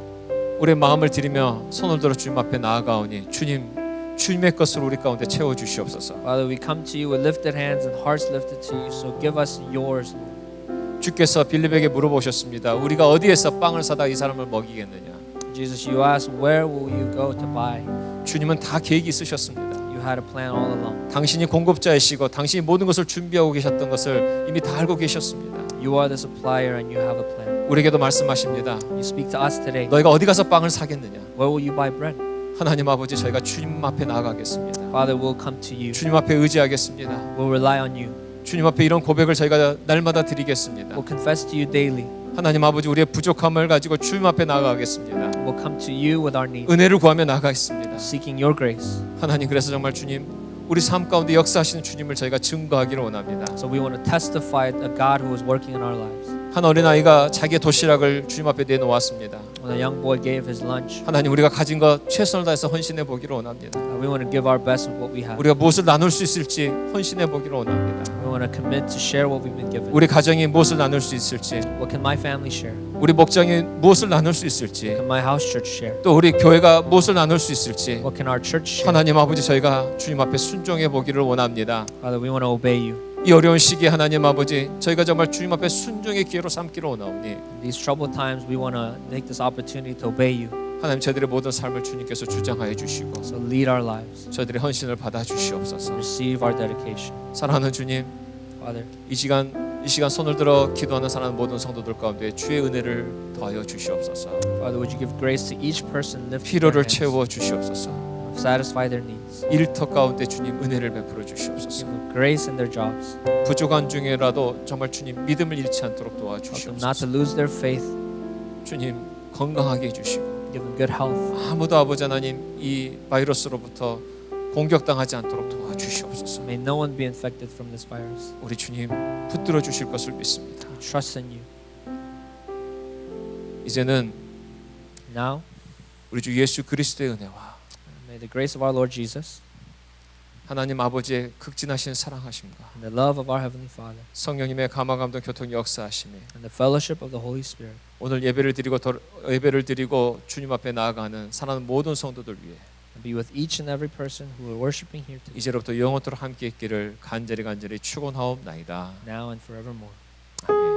우리의 마음을 드리며 손을 들어 주님 앞에 나아가오니 주님의 것을 우리 가운데 채워 주시옵소서. Father, we come to you with lifted hands and hearts lifted to you. So give us yours, Lord. 주께서 빌립에게 물어보셨습니다. 우리가 어디에서 빵을 사다 이 사람을 먹이겠느냐. Jesus, you asked, where will you go to buy? 주님은 다 계획이 있으셨습니다. You had a plan all along. 당신이 공급자이시고 당신이 모든 것을 준비하고 계셨던 것을 이미 다 알고 계셨습니다. You are the supplier and you have a plan. 우리에게도 말씀하십니다. You speak to us today. 너희가 어디 가서 빵을 사겠느냐. Where will you buy bread? 하나님 아버지, 저희가 주님 앞에 나아가겠습니다. Father, we'll come to you. 주님 앞에 의지하겠습니다. We'll rely on you. 주님 앞에 이런 고백을 저희가 날마다 드리겠습니다. We'll confess to you daily. 하나님 아버지, 우리의 부족함을 가지고 주님 앞에 나아가겠습니다. We'll come to you with our needs, 은혜를 구하며 나아가겠습니다. seeking your grace. 하나님, 그래서 정말 주님 우리 삶 가운데 역사하시는 주님을 저희가 증거하기를 원합니다. So we want to testify a God who is working in our lives. 한 어린아이가 자기의 도시락을 주님 앞에 내놓았습니다. When a young boy gave his lunch, 하나님, 우리가 가진 것 최선을 다해서 헌신해 보기를 원합니다. we want to give our best with what we have. 우리가 무엇을 나눌 수 있을지 헌신해 보기를 원합니다. We want to commit to share what we've been given. 우리 가정이 무엇을 나눌 수 있을지, What can my family share? 우리 목장이 무엇을 나눌 수 있을지, What can my house church share? 또 우리 교회가 무엇을 나눌 수 있을지, What can our church share? 하나님 아버지, 저희가 주님 앞에 순종해 보기를 원합니다. Father, we want to obey you. 이 어려운 시기에 하나님 아버지, 저희가 정말 주님 앞에 순종의 기회로 삼기를 원하오니 In these troubled times, we want to take this opportunity to obey you. 하나님, 저희들의 모든 삶을 주님께서 주장하여 주시고 So lead our lives. 저희들의 헌신을 받아 주시옵소서. Receive our dedication. 사랑하는 주님, Father, 이 시간 손을 들어 기도하는 사랑하는 모든 성도들 가운데 주의 은혜를 더하여 주시옵소서. Father, would you give grace to each person lifting their 필요를 hands, 채워 주시옵소서. satisfy their needs, 일터 가운데 주님 은혜를 베풀어 give 주시옵소서. them grace in their jobs, 부족한 중에라도 정말 주님 믿음을 잃지 않도록 help them not to 도와주시옵소서. lose their faith, 주님 건강하게 해주시고 give them good health. 아무도 아버지 하나님 이 바이러스로부터 공격당하지 않도록 도와주시옵소서. May no one be infected from this virus. 우리 주님 붙들어 주실 것을 믿습니다. We trust in you. 이제는 Now, 우리 주 예수 그리스도의 은혜와 may the grace of our Lord Jesus 하나님 아버지의 극진하신 사랑하심과 and the love of our Heavenly Father 성령님의 감화감동 교통 역사하심에 and the fellowship of the Holy Spirit 오늘 예배를 드리고 주님 앞에 나아가는 사랑하는 모든 성도들 위해 be with each and every person who are worshiping here today, 이제로부터 영원토록 함께 있기를 간절히 축원하옵나이다. now and forevermore. 아멘.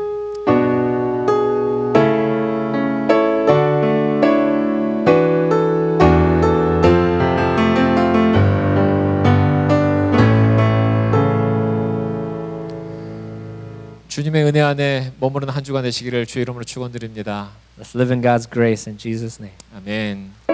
주님의 은혜 안에 머무르는 한 주간 되시기를 주의 이름으로 축원드립니다. Let's live in God's grace in Jesus' name. 아멘.